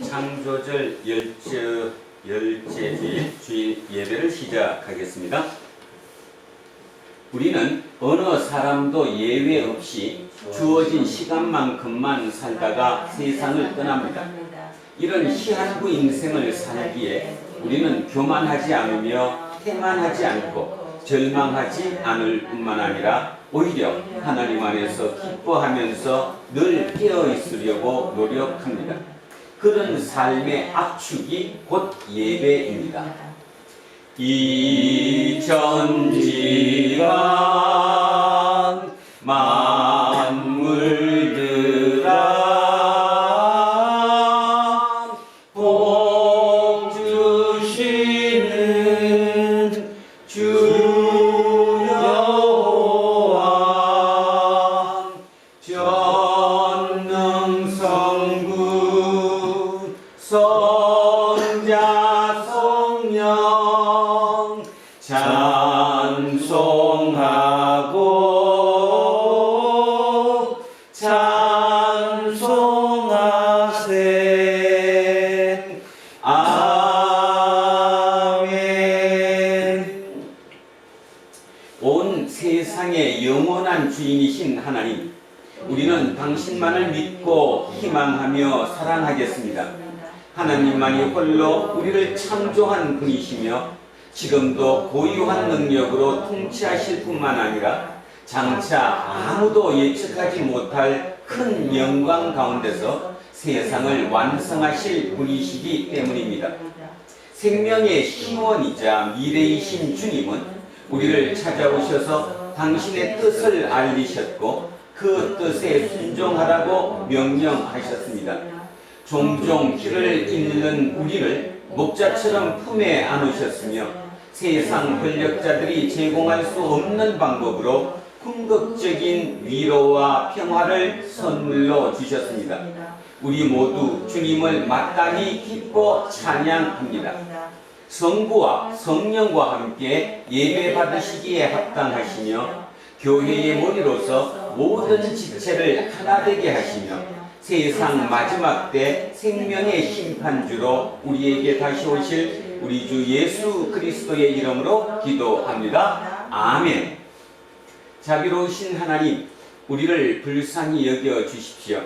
창조절 열째 주일 예배를 시작하겠습니다. 우리는 어느 사람도 예외 없이 주어진 시간만큼만 살다가 세상을 떠납니다. 이런 시한부 인생을 살기에 우리는 교만하지 않으며 태만하지 않고 절망하지 않을 뿐만 아니라 오히려 하나님 안에서 기뻐하면서 늘 깨어 있으려고 노력합니다. 그런 삶의 압축이 곧 예배입니다. 이천지간 만물들아 복 주시는 주 여호와 전능성부 성자 성령 찬송하고 찬송하세. 아멘. 온 세상의 영원한 주인이신 하나님, 우리는 당신만을 믿고 희망하며 사랑하겠습니다. 하나님만이 홀로 우리를 창조한 분이시며 지금도 고유한 능력으로 통치하실 뿐만 아니라 장차 아무도 예측하지 못할 큰 영광 가운데서 세상을 완성하실 분이시기 때문입니다. 생명의 희원이자 미래이신 주님은 우리를 찾아오셔서 당신의 뜻을 알리셨고 그 뜻에 순종하라고 명령하셨습니다. 종종 길을 잃는 우리를 목자처럼 품에 안으셨으며 세상 권력자들이 제공할 수 없는 방법으로 궁극적인 위로와 평화를 선물로 주셨습니다. 우리 모두 주님을 마땅히 기뻐 찬양합니다. 성부와 성령과 함께 예배 받으시기에 합당하시며 교회의 머리로서 모든 지체를 하나 되게 하시며 세상 마지막 때 생명의 심판주로 우리에게 다시 오실 우리 주 예수 그리스도의 이름으로 기도합니다. 아멘. 자비로우신 하나님, 우리를 불쌍히 여겨 주십시오.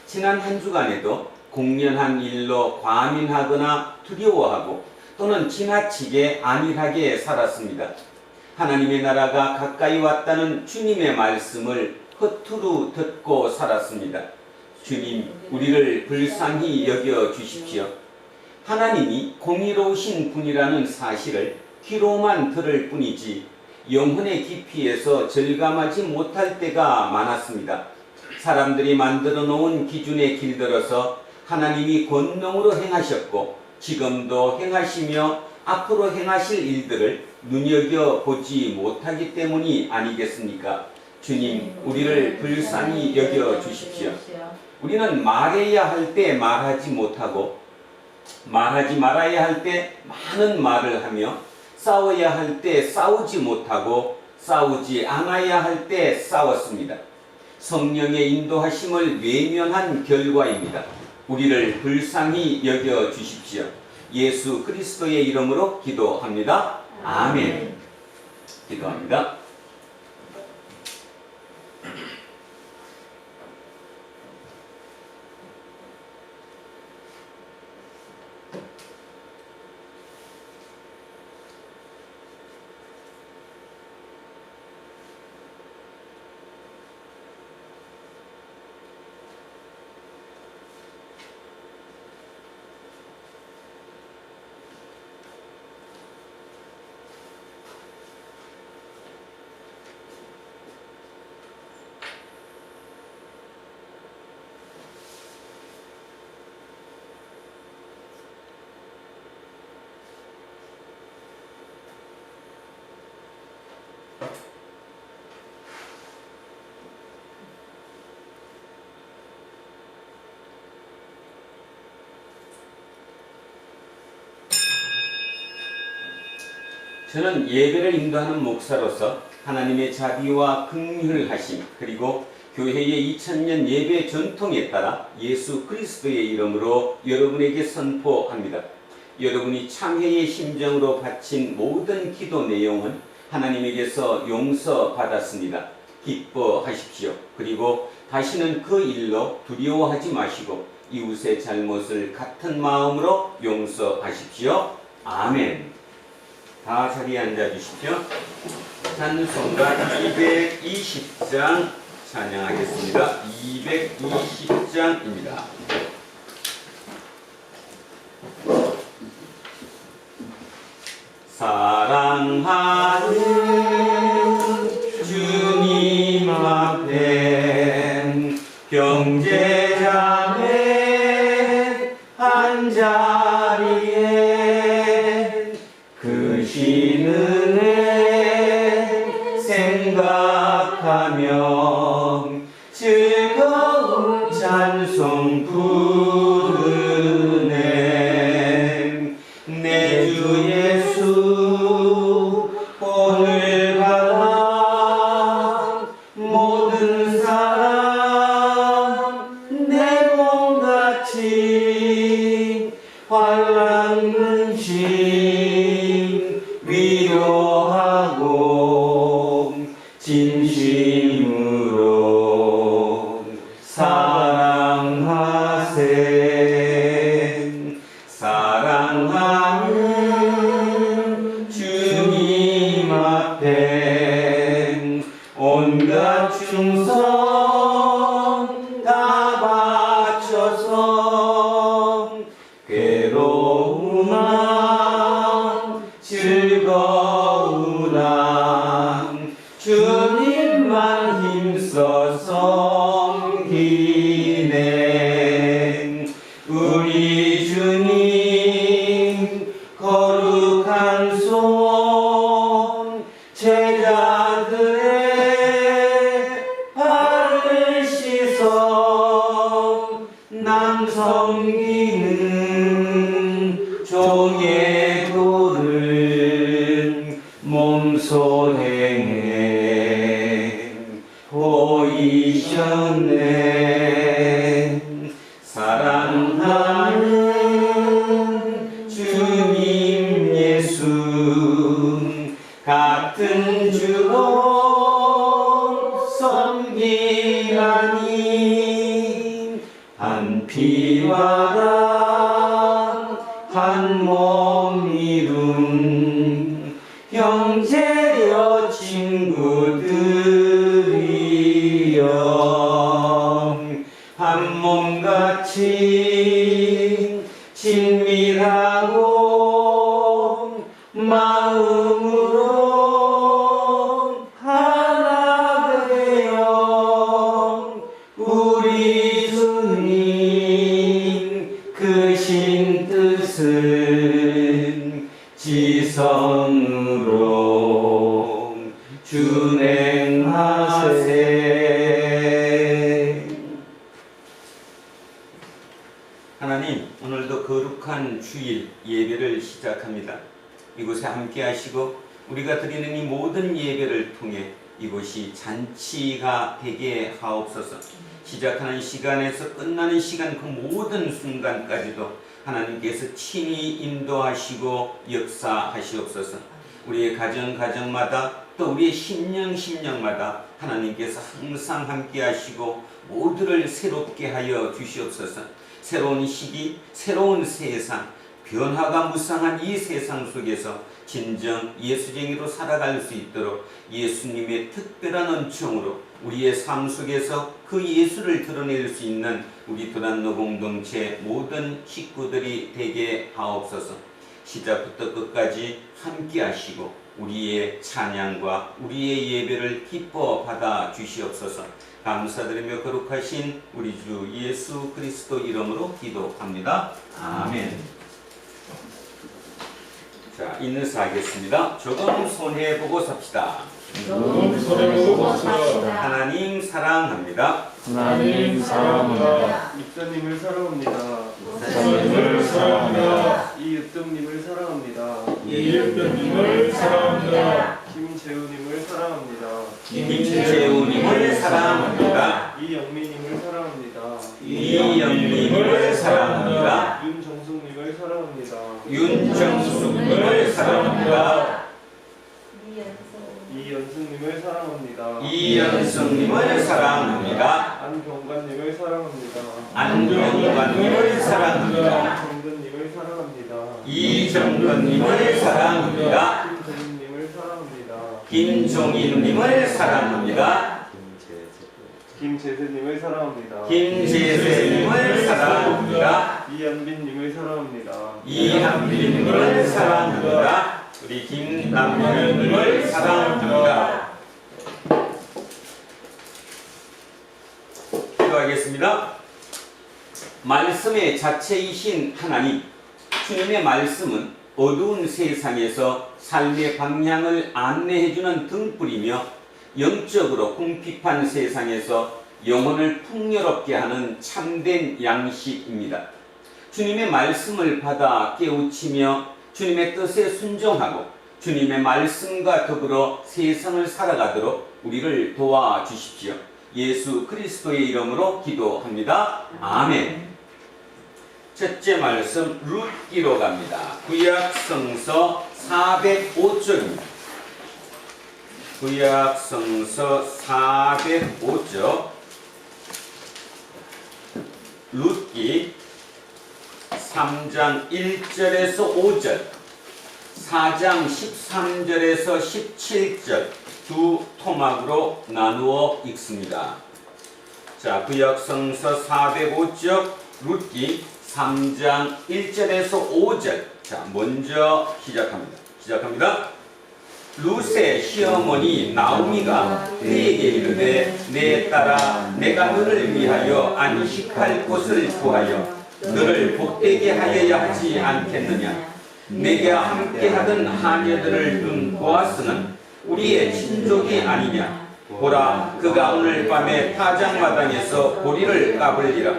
지난 한 주간에도 공연한 일로 과민하거나 두려워하고 또는 지나치게 안일하게 살았습니다. 하나님의 나라가 가까이 왔다는 주님의 말씀을 허투루 듣고 살았습니다. 주님, 우리를 불쌍히 여겨 주십시오. 하나님이 공의로우신 분이라는 사실을 귀로만 들을 뿐이지 영혼의 깊이에서 절감하지 못할 때가 많았습니다. 사람들이 만들어 놓은 기준에 길들어서 하나님이 권능으로 행하셨고 지금도 행하시며 앞으로 행하실 일들을 눈여겨보지 못하기 때문이 아니겠습니까? 주님, 우리를 불쌍히 여겨 주십시오. 우리는 말해야 할 때 말하지 못하고 말하지 말아야 할 때 많은 말을 하며 싸워야 할 때 싸우지 못하고 싸우지 않아야 할 때 싸웠습니다. 성령의 인도하심을 외면한 결과입니다. 우리를 불쌍히 여겨 주십시오. 예수 그리스도의 이름으로 기도합니다. 아멘. 기도합니다. 저는 예배를 인도하는 목사로서 하나님의 자비와 긍휼하심 그리고 교회의 2000년 예배 전통에 따라 예수 그리스도의 이름으로 여러분에게 선포합니다. 여러분이 참회의 심정으로 바친 모든 기도 내용은 하나님에게서 용서받았습니다. 기뻐하십시오. 그리고 다시는 그 일로 두려워하지 마시고 이웃의 잘못을 같은 마음으로 용서하십시오. 아멘. 다 자리에 앉아주십시오. 찬송가 220장 찬양하겠습니다. 220장입니다. 사랑하는 주님 앞에 형제자매 한자리에 크신 은혜 생각하며 즐거운 찬송 부르네. 내 주 예수 오늘 받아 모든 사람 내 몸같이 환난 근심 위로하고 진심으로 사랑하세. 사랑하는 주님 앞에 온갖 충성 다 바쳐서 괴로우나 즐거우나 주님만 힘써 섬기네. 우리 주님 거룩한 손 제자들의 발을 씻어 남 섬기는 종의 도를 몸소 행해 보이셨네. 사랑하는 주님 예수 같은 주로 섬기라니 한 피와 한 몸 이룬 형제여 친구들이여 한 몸같이 친밀하고 마음으로 하나 되어 우리 주님 크신 뜻을 지성으로 준행하세. 하나님, 오늘도 거룩한 주일 예배를 시작합니다. 이곳에 함께 하시고 우리가 드리는 이 모든 예배를 통해 이곳이 잔치가 되게 하옵소서. 시작하는 시간에서 끝나는 시간 그 모든 순간까지도 하나님께서 친히 인도하시고 역사하시옵소서. 우리의 가정마다 또 우리의 심령마다 하나님께서 항상 함께 하시고 모두를 새롭게 하여 주시옵소서. 새로운 시기, 새로운 세상, 변화가 무쌍한 이 세상 속에서 진정 예수쟁이로 살아갈 수 있도록 예수님의 특별한 은총으로 우리의 삶 속에서 그 예수를 드러낼 수 있는 우리 도란노 공동체 모든 식구들이 되게 하옵소서. 시작부터 끝까지 함께 하시고 우리의 찬양과 우리의 예배를 기뻐 받아 주시옵소서. 감사드리며 거룩하신 우리 주 예수 그리스도 이름으로 기도합니다. 아멘. 자, 인사하겠습니다. 조금 손해보고 삽시다. 하나님 사랑합니다. 하나님 사랑합니다. 입사님을 사랑합니다. 목사님을 사랑합니다. 이육동님을 사랑합니다. 이육동님을 사랑합니다. 김재우님을 사랑합니다. 김재우님을 사랑합니다. 이영민님을 사랑합니다. 이영민님을 사랑합니다. 윤정숙님을 사랑합니다. 윤정숙님을 사랑합니다. 이연승님을 사랑합니다. 이연승님을 사랑합니다. 안병관님을 사랑합니다. 안병관님을 사랑합니다. 정근님을 사랑합니다. 이정근님을 사랑합니다. 김정인님을 사랑합니다. 김종인님을 사랑합니다. 김재세님을 사랑합니다. 김재세님을 사랑합니다. 이한빈님을 사랑합니다. 이한빈님을 사랑합니다. 우리 김남현님을 사랑합니다. 기도하겠습니다. 말씀의 자체이신 하나님, 주님의 말씀은 어두운 세상에서 삶의 방향을 안내해주는 등불이며 영적으로 궁핍한 세상에서 영혼을 풍요롭게 하는 참된 양식입니다. 주님의 말씀을 받아 깨우치며 주님의 뜻에 순종하고 주님의 말씀과 더불어 세상을 살아가도록 우리를 도와주십시오. 예수 그리스도의 이름으로 기도합니다. 아멘. 첫째 말씀 룻기로 갑니다. 구약성서 405쪽입니다. 구약성서 405쪽 룻기 3장 1절에서 5절 4장 13절에서 17절 두 토막으로 나누어 읽습니다. 자, 구약성서 405쪽 룻기 3장 1절에서 5절. 자, 먼저 시작합니다. 룻의 시어머니 나오미가 그에게 이르되 내 딸아 내가 너를 위하여 안식할 곳을 구하여 너를 복되게 하여야 하지 않겠느냐. 내게 함께하던 하녀들을 보아스는 우리의 친족이 아니냐. 보라 그가 오늘 밤에 타작마당에서 보리를 까불리라.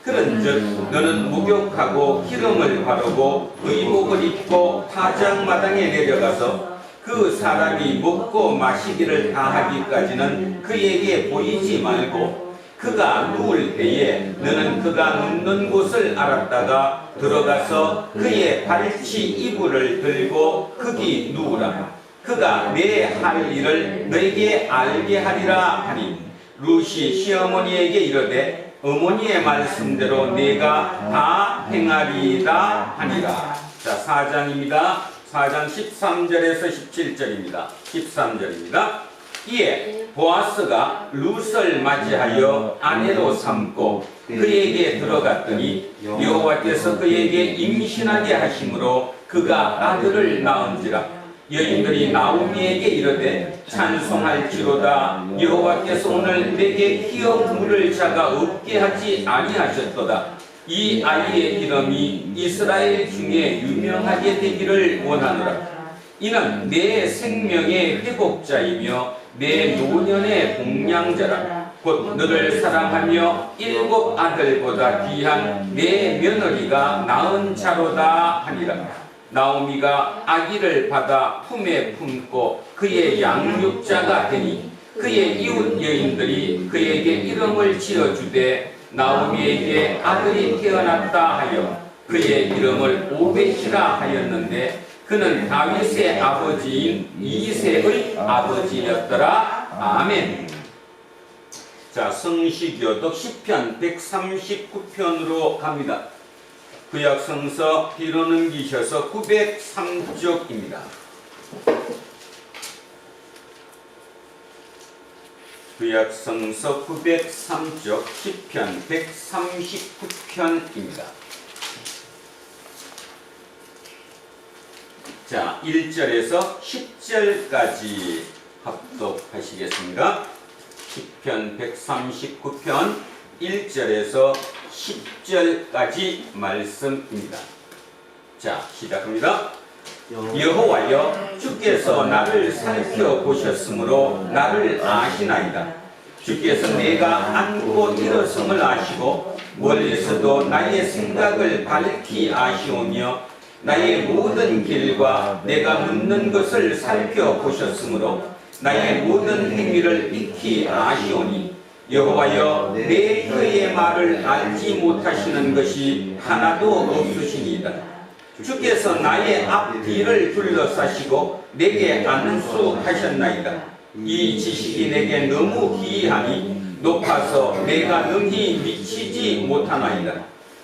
그런즉 너는 목욕하고 기름을 바르고 의복을 입고 타작마당에 내려가서 그 사람이 먹고 마시기를 다하기까지는 그에게 보이지 말고 그가 누울 때에 너는 그가 눕는 곳을 알았다가 들어가서 그의 발치 이불을 들고 거기 누우라. 그가 내 할 일을 너에게 알게 하리라 하니 룻이 시어머니에게 이르되 어머니의 말씀대로 내가 다 행하리이다 하니라. 자, 4장입니다. 4장 13절에서 17절입니다. 13절입니다. 이에 보아스가 룻을 맞이하여 아내로 삼고 그에게 들어갔더니 여호와께서 그에게 임신하게 하심으로 그가 아들을 낳은지라. 여인들이 나오미에게 이르되 찬송할지로다. 여호와께서 오늘 내게 희어 물을 자가 없게 하지 아니하셨도다. 이 아이의 이름이 이스라엘 중에 유명하게 되기를 원하노라. 이는 내 생명의 회복자이며 내 노년의 복량자라. 곧 너를 사랑하며 7 아들보다 귀한 내 며느리가 낳은 자로다 하니라. 나오미가 아기를 받아 품에 품고 그의 양육자가 되니 그의 이웃 여인들이 그에게 이름을 지어주되 나오미에게 아들이 태어났다 하여 그의 이름을 오벳이라 하였는데 그는 다윗의 아버지인 이새의 아버지였더라. 아멘. 자, 성시교독 시편 139편으로 갑니다. 구약성서 뒤로 넘기셔서 903쪽입니다. 구약성서 903쪽 시편 139편입니다. 자, 1절에서 10절까지 합독하시겠습니다. 시편 139편 1절에서 10절까지 말씀입니다. 자, 시작합니다. 여호와여, 주께서 나를 살펴보셨으므로 나를 아시나이다. 주께서 내가 앉고 일어섬을 아시고 멀리서도 나의 생각을 밝히 아시오며 나의 모든 길과 내가 묻는 것을 살펴보셨으므로 나의 모든 행위를 익히 아시오니 여호와여 내 혀의 말을 알지 못하시는 것이 하나도 없으시니이다. 주께서 나의 앞뒤를 둘러싸시고 내게 안수하셨나이다. 이 지식이 내게 너무 기이하니 높아서 내가 능히 미치지 못하나이다.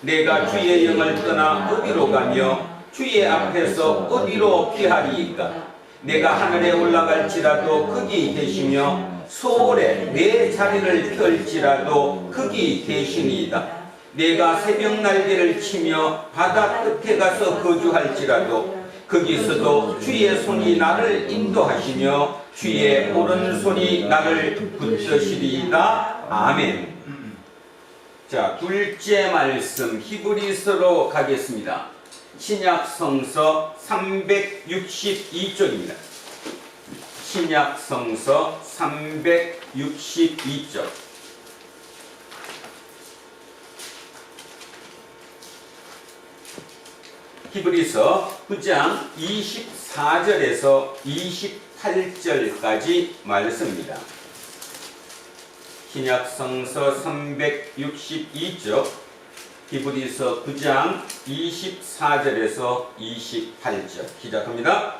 내가 주의 영을 떠나 어디로 가며 주의 앞에서 어디로 피하리이까? 내가 하늘에 올라갈지라도 거기 계시며 소홀에 내 자리를 펼지라도 거기 계시니이다. 내가 새벽 날개를 치며 바다 끝에 가서 거주할지라도 거기서도 주의 손이 나를 인도하시며 주의 오른손이 나를 붙드시리이다. 아멘. 자, 둘째 말씀 히브리서로 가겠습니다. 신약 성서 362쪽입니다. 신약 성서 362쪽. 히브리서 9장 24절에서 28절까지 말씀입니다. 신약 성서 362쪽 히브리서 9장 24절에서 28절 시작합니다.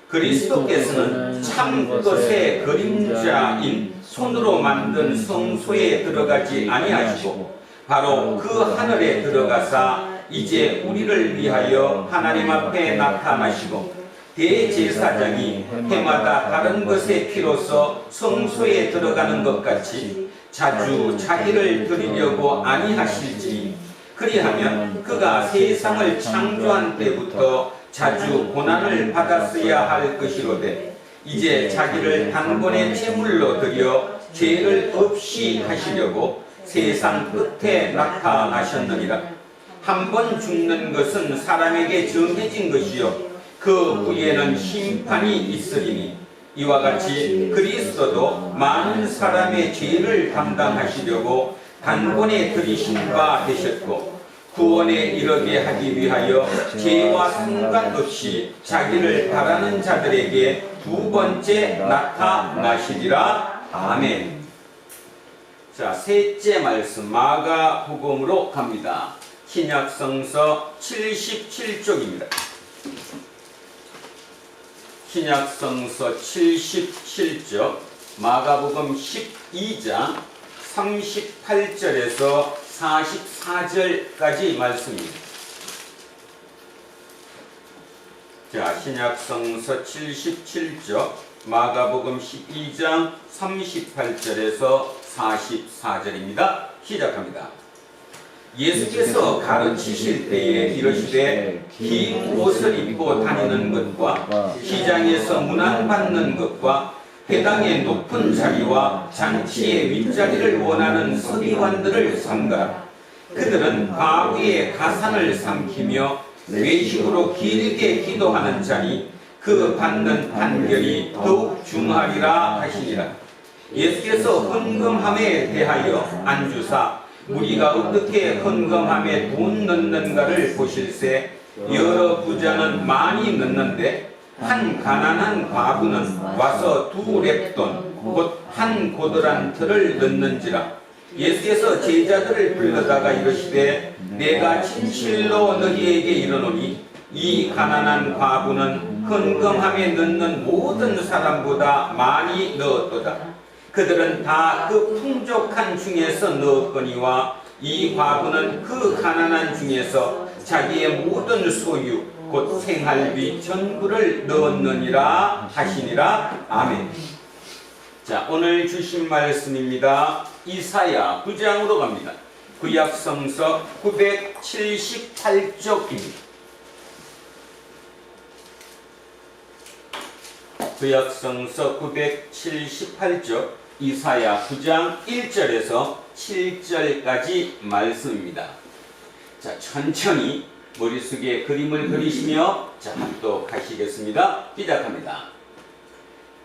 그리스도께서는 참 것의 그림자인 손으로 만든 성소에 들어가지 아니하시고 바로 그 하늘에 들어가사 이제 우리를 위하여 하나님 앞에 나타나시고 대제사장이 해마다 다른 것의 피로서 성소에 들어가는 것 같이 자주 자기를 드리려고 아니하실지 그리하면 그가 세상을 창조한 때부터 자주 고난을 받았어야 할 것이로되 이제 자기를 단번에 제물로 드려 죄를 없이 하시려고 세상 끝에 나타나셨느니라. 한 번 죽는 것은 사람에게 정해진 것이요 그 후에는 심판이 있으리니 이와 같이 그리스도도 많은 사람의 죄를 담당하시려고 단번에 들이신 바 되셨고 구원에 이르게 하기 위하여 죄와 상관없이 자기를 바라는 자들에게 두 번째 나타나시리라. 아멘. 자, 셋째 말씀 마가복음으로 갑니다. 신약성서 77쪽입니다. 신약성서 77쪽 마가복음 12장 38절에서 44절까지 말씀입니다. 자, 신약성서 77쪽 마가복음 12장 38절에서 44절입니다. 시작합니다. 예수께서 가르치실 때에 이르시되 긴 옷을 입고 다니는 것과 시장에서 문안받는 것과 회당의 높은 자리와 잔치의 윗자리를 원하는 서기관들을 삼가라. 그들은 과부의 가산을 삼키며 외식으로 길게 기도하는 자니 그 받는 판결이 더욱 중하리라 하시니라. 예수께서 헌금함에 대하여 안주사 우리가 어떻게 헌금함에 돈 넣는가를 보실세 여러 부자는 많이 넣는데 한 가난한 과부는 와서 2렙돈 곧 한 고드란트를 넣는지라. 예수께서 제자들을 불러다가 이르시되 내가 진실로 너희에게 이르노니 이 가난한 과부는 헌금함에 넣는 모든 사람보다 많이 넣었도다. 그들은 다 그 풍족한 중에서 넣었거니와 이 과부는 그 가난한 중에서 자기의 모든 소유 곧 생활비 전부를 넣었느니라 하시니라. 아멘. 자, 오늘 주신 말씀입니다. 이사야 9장으로 갑니다. 구약성서 978쪽입니다. 구약성서 978쪽 이사야 9장 1절에서 7절까지 말씀입니다. 자, 천천히 머릿속에 그림을 그리시며 자, 합독하시겠습니다. 시작합니다.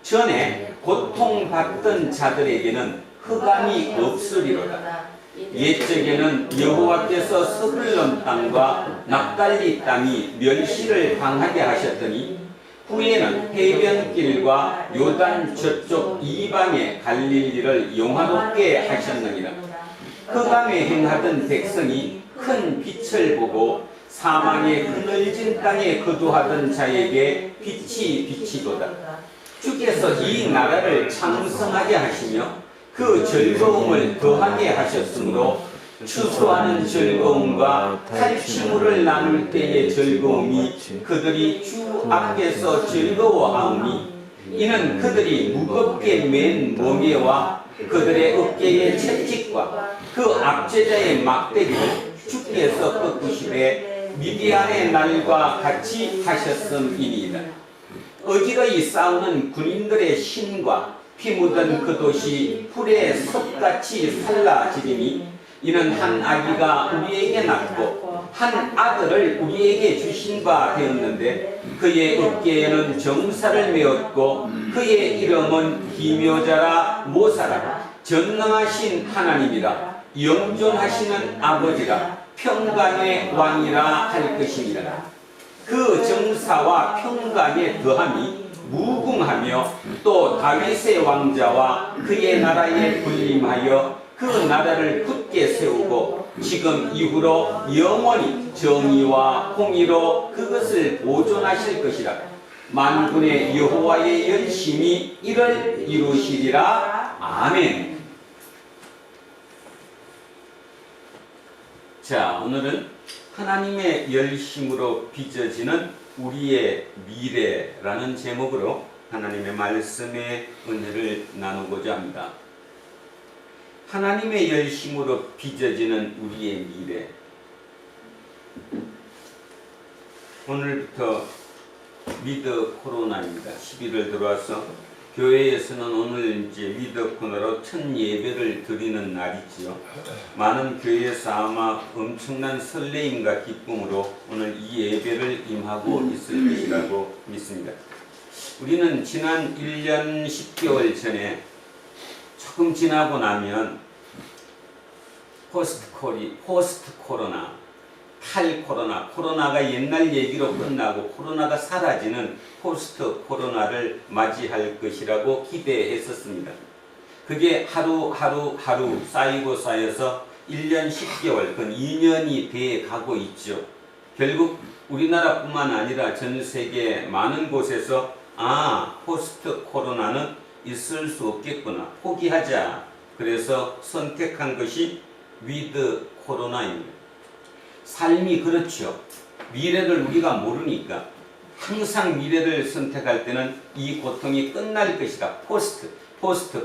전에 고통받던 자들에게는 흑암이 없으리로다. 옛적에는 여호와께서 스불론 땅과 납달리 땅이 멸시를 당하게 하셨더니 후에는 해변길과 요단 저쪽 이방에 갈릴 일을 영화롭게 하셨느니라. 흑암에 행하던 백성이 큰 빛을 보고 사망의 그늘진 땅에 거주하던 자에게 빛이 비치도다. 주께서 이 나라를 창성하게 하시며 그 즐거움을 더하게 하셨으므로 추수하는 즐거움과 탈취물을 나눌 때의 즐거움이 그들이 주 앞에서 즐거워하오니 이는 그들이 무겁게 맨 멍에와 그들의 어깨의 채찍과 그 압제자의 막대기를 주께서 꺾으시되 미디안의 날과 같이 하셨음이니이다. 어지러이 싸우는 군인들의 신과 피 묻은 그 도시 풀의 섭같이 살라지리니 이는 한 아기가 우리에게 낳고 한 아들을 우리에게 주신 바 되었는데 그의 어깨에는 정사를 메었고 그의 이름은 기묘자라 모사라 전능하신 하나님이라 영존하시는 아버지라 평강의 왕이라 할 것입니다. 그 정사와 평강의 더함이 무궁하며 또 다윗의 왕자와 그의 나라에 군림하여 그 나라를 굳게 세우고 지금 이후로 영원히 정의와 공의로 그것을 보존하실 것이라. 만군의 여호와의 열심이 이를 이루시리라. 아멘. 자, 오늘은 하나님의 열심으로 빚어지는 우리의 미래라는 제목으로 하나님의 말씀의 은혜를 나누고자 합니다. 하나님의 열심으로 빚어지는 우리의 미래. 오늘부터 위드 코로나입니다. 11월 들어와서 교회에서는 오늘 이제 위드 코로나로 첫 예배를 드리는 날이지요. 많은 교회에서 아마 엄청난 설레임과 기쁨으로 오늘 이 예배를 임하고 있을 것이라고 믿습니다. 우리는 지난 1년 10개월 전에 조금 지나고 나면 포스트 코로나, 탈코로나, 코로나가 옛날 얘기로 끝나고 코로나가 사라지는 포스트 코로나를 맞이할 것이라고 기대했었습니다. 그게 하루 쌓이고 쌓여서 1년 10개월, 그 2년이 돼 가고 있죠. 결국 우리나라뿐만 아니라 전 세계 많은 곳에서 포스트 코로나는 있을 수 없겠구나, 포기하자. 그래서 선택한 것이 위드 코로나입니다. 삶이 그렇죠. 미래를 우리가 모르니까 항상 미래를 선택할 때는 이 고통이 끝날 것이다. 포스트,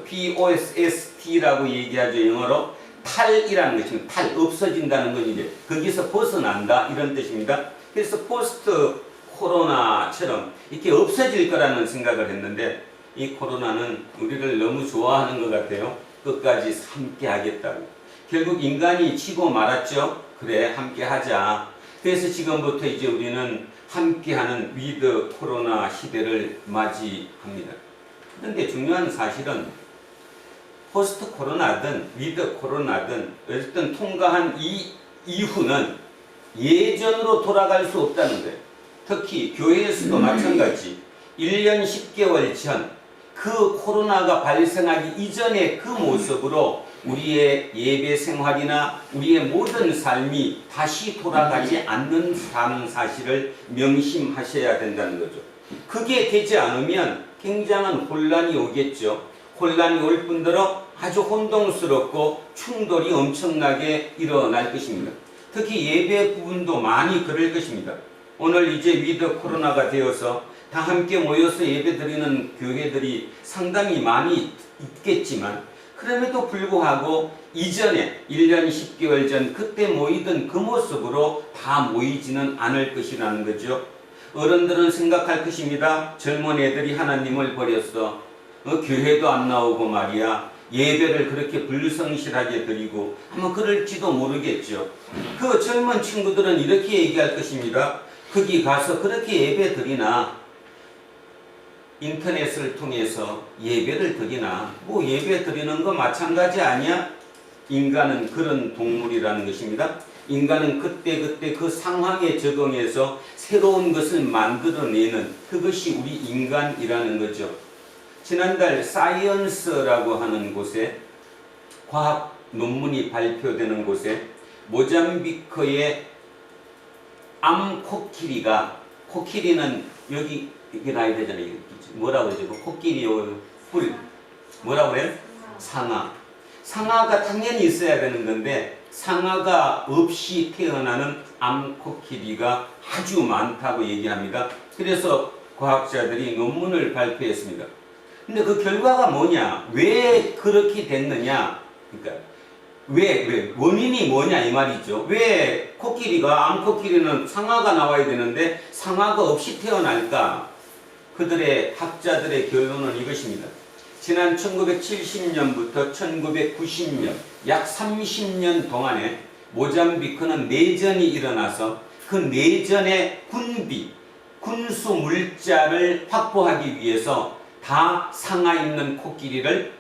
POST라고 얘기하죠. 영어로 탈이라는 것입니다. 탈, 없어진다는 건 이제 거기서 벗어난다 이런 뜻입니다. 그래서 포스트 코로나처럼 이렇게 없어질 거라는 생각을 했는데 이 코로나는 우리를 너무 좋아하는 것 같아요. 끝까지 함께 하겠다고. 결국 인간이 치고 말았죠. 그래, 함께 하자. 그래서 지금부터 이제 우리는 함께하는 위드 코로나 시대를 맞이합니다. 그런데 중요한 사실은 포스트 코로나든 위드 코로나든 어쨌든 통과한 이후는 예전으로 돌아갈 수 없다는 거예요. 특히 교회에서도 마찬가지. 1년 10개월 전 그 코로나가 발생하기 이전의 그 모습으로 우리의 예배 생활이나 우리의 모든 삶이 다시 돌아가지 않는 사실을 명심하셔야 된다는 거죠. 그게 되지 않으면 굉장한 혼란이 오겠죠. 혼란이 올 뿐더러 아주 혼동스럽고 충돌이 엄청나게 일어날 것입니다. 특히 예배 부분도 많이 그럴 것입니다. 오늘 이제 위드 코로나가 되어서 다 함께 모여서 예배 드리는 교회들이 상당히 많이 있겠지만 그럼에도 불구하고 이전에 1년 10개월 전 그때 모이던 그 모습으로 다 모이지는 않을 것이라는 거죠. 어른들은 생각할 것입니다. 젊은 애들이 하나님을 버렸어. 교회도 안 나오고 말이야. 예배를 그렇게 불성실하게 드리고 아마 그럴지도 모르겠죠. 그 젊은 친구들은 이렇게 얘기할 것입니다. 거기 가서 그렇게 예배 드리나 인터넷을 통해서 예배를 드리나 뭐 예배 드리는 거 마찬가지 아니야? 인간은 그런 동물이라는 것입니다. 인간은 그때그때 그 상황에 적응해서 새로운 것을 만들어내는 그것이 우리 인간이라는 거죠. 지난달 사이언스라고 하는 곳에 과학 논문이 발표되는 곳에 모잠비크의 암코끼리가, 코끼리는 여기 이게 나야 되잖아요. 뭐라고 그러죠? 코끼리 뿔 뭐라고 그래요? 상아. 상아가 당연히 있어야 되는 건데 상아가 없이 태어나는 암코끼리가 아주 많다고 얘기합니다. 그래서 과학자들이 논문을 발표했습니다. 근데 그 결과가 뭐냐? 왜 그렇게 됐느냐? 그러니까 왜 원인이 뭐냐 이 말이죠. 왜 코끼리가, 암코끼리는 상아가 나와야 되는데 상아가 없이 태어날까? 그들의 학자들의 결론은 이것입니다. 지난 1970년부터 1990년 약 30년 동안에 모잠비크는 내전이 일어나서 그 내전의 군비, 군수 물자를 확보하기 위해서 다 상아 있는 코끼리를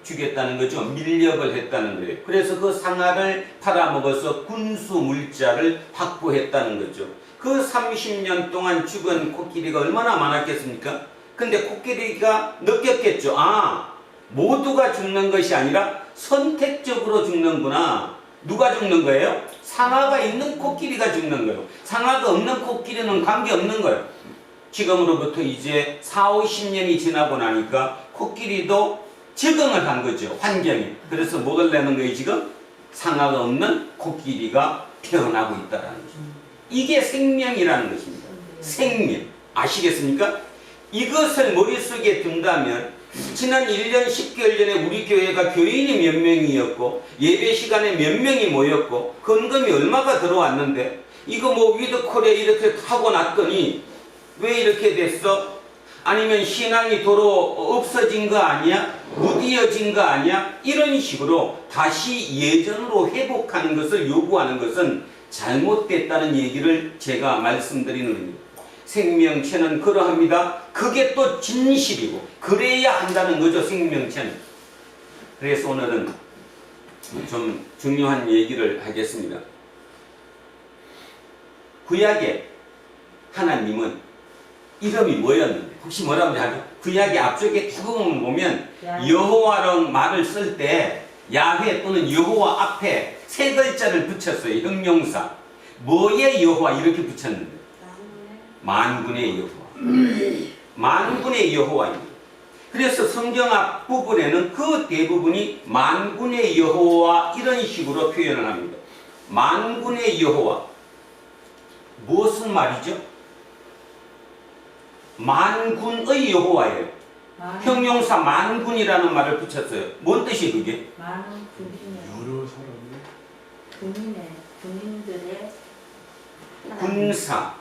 죽였다는 거죠. 밀렵을 했다는 거예요. 그래서 그 상아를 팔아먹어서 군수 물자를 확보했다는 거죠. 그 30년 동안 죽은 코끼리가 얼마나 많았겠습니까? 근데 코끼리가 느꼈겠죠. 아, 모두가 죽는 것이 아니라 선택적으로 죽는구나. 누가 죽는 거예요? 상아가 있는 코끼리가 죽는 거예요. 상아가 없는 코끼리는 관계없는 거예요. 지금으로부터 이제 40-50년이 지나고 나니까 코끼리도 적응을 한 거죠. 환경에. 그래서 뭐를 내는 거예요 지금? 상아가 없는 코끼리가 태어나고 있다는 거죠. 이게 생명이라는 것입니다. 생명. 아시겠습니까? 이것을 머릿속에 둔다면 지난 1년 10개월 전에 우리 교회가 교인이 몇 명이었고 예배 시간에 몇 명이 모였고 헌금이 얼마가 들어왔는데 이거 뭐 위드콜에 이렇게 하고 났더니 왜 이렇게 됐어? 아니면 신앙이 도로 없어진 거 아니야? 무디어진 거 아니야? 이런 식으로 다시 예전으로 회복하는 것을 요구하는 것은 잘못됐다는 얘기를 제가 말씀드리는 겁니다. 생명체는 그러합니다. 그게 또 진실이고 그래야 한다는 거죠. 생명체는. 그래서 오늘은 좀 중요한 얘기를 하겠습니다. 구약의 하나님은 이름이 뭐였는데 혹시 뭐라고 하죠? 구약의 앞쪽에 쭉 보면 여호와라는 말을 쓸 때 야훼 또는 여호와 앞에 세 글자를 붙였어요. 형용사. 뭐의 여호와 이렇게 붙였는데 만군의 여호와. 만군의 여호와입니다. 그래서 성경 앞부분에는 그 대부분이 만군의 여호와 이런 식으로 표현을 합니다. 만군의 여호와. 무슨 말이죠? 만군의 여호와예요. 형용사 만군이라는 말을 붙였어요. 뭔 뜻이 그게? 많은 군인의 여러 사람이 군인들의 군사,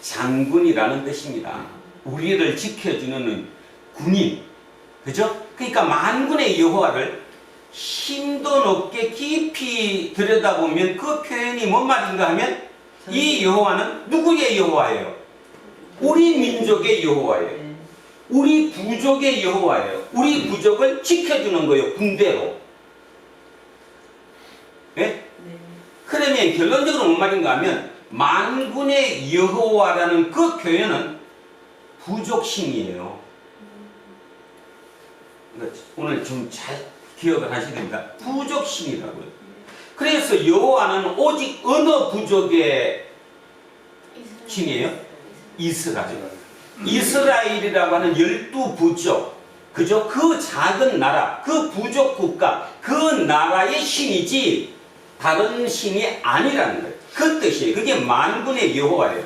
장군이라는 뜻입니다. 우리를 지켜주는 군인. 그죠? 그러니까 만군의 여호와를 심도 높게 깊이 들여다보면 그 표현이 뭔 말인가 하면 이 여호와는 누구의 여호와예요? 우리 민족의 여호와예요. 우리 부족의 여호와예요. 우리 부족을 지켜주는 거예요. 군대로. 네? 그러면 결론적으로 뭔 말인가 하면 만군의 여호와라는 그 표현은 부족신이에요. 오늘 좀 잘 기억을 하셔야 됩니다. 부족신이라고요. 그래서 여호와는 오직 어느 부족의 신이에요? 이스라엘. 이스라엘이라고 하는 12부족, 그죠? 그 작은 나라, 그 부족 국가, 그 나라의 신이지 다른 신이 아니라는 거예요. 그 뜻이에요. 그게 만군의 여호와예요.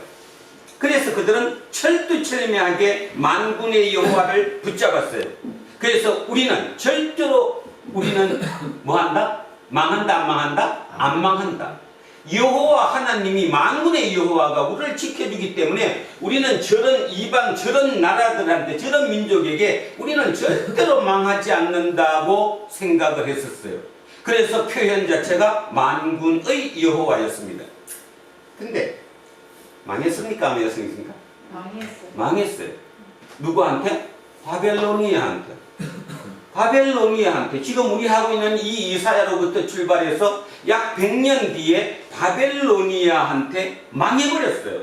그래서 그들은 철두철미하게 만군의 여호와를 붙잡았어요. 그래서 우리는 절대로 우리는 뭐한다? 망한다 안 망한다? 안 망한다. 여호와 하나님이 만군의 여호와가 우리를 지켜주기 때문에 우리는 저런 이방 저런 나라들한테 저런 민족에게 우리는 절대로 망하지 않는다고 생각을 했었어요. 그래서 표현 자체가 만군의 여호와였습니다. 근데 망했습니까? 안 망했습니까? 망했어요. 망했어요. 누구한테? 바벨로니아한테. 바벨로니아한테 지금 우리 하고 있는 이 이사야로부터 출발해서 약 100년 뒤에 바벨로니아한테 망해버렸어요.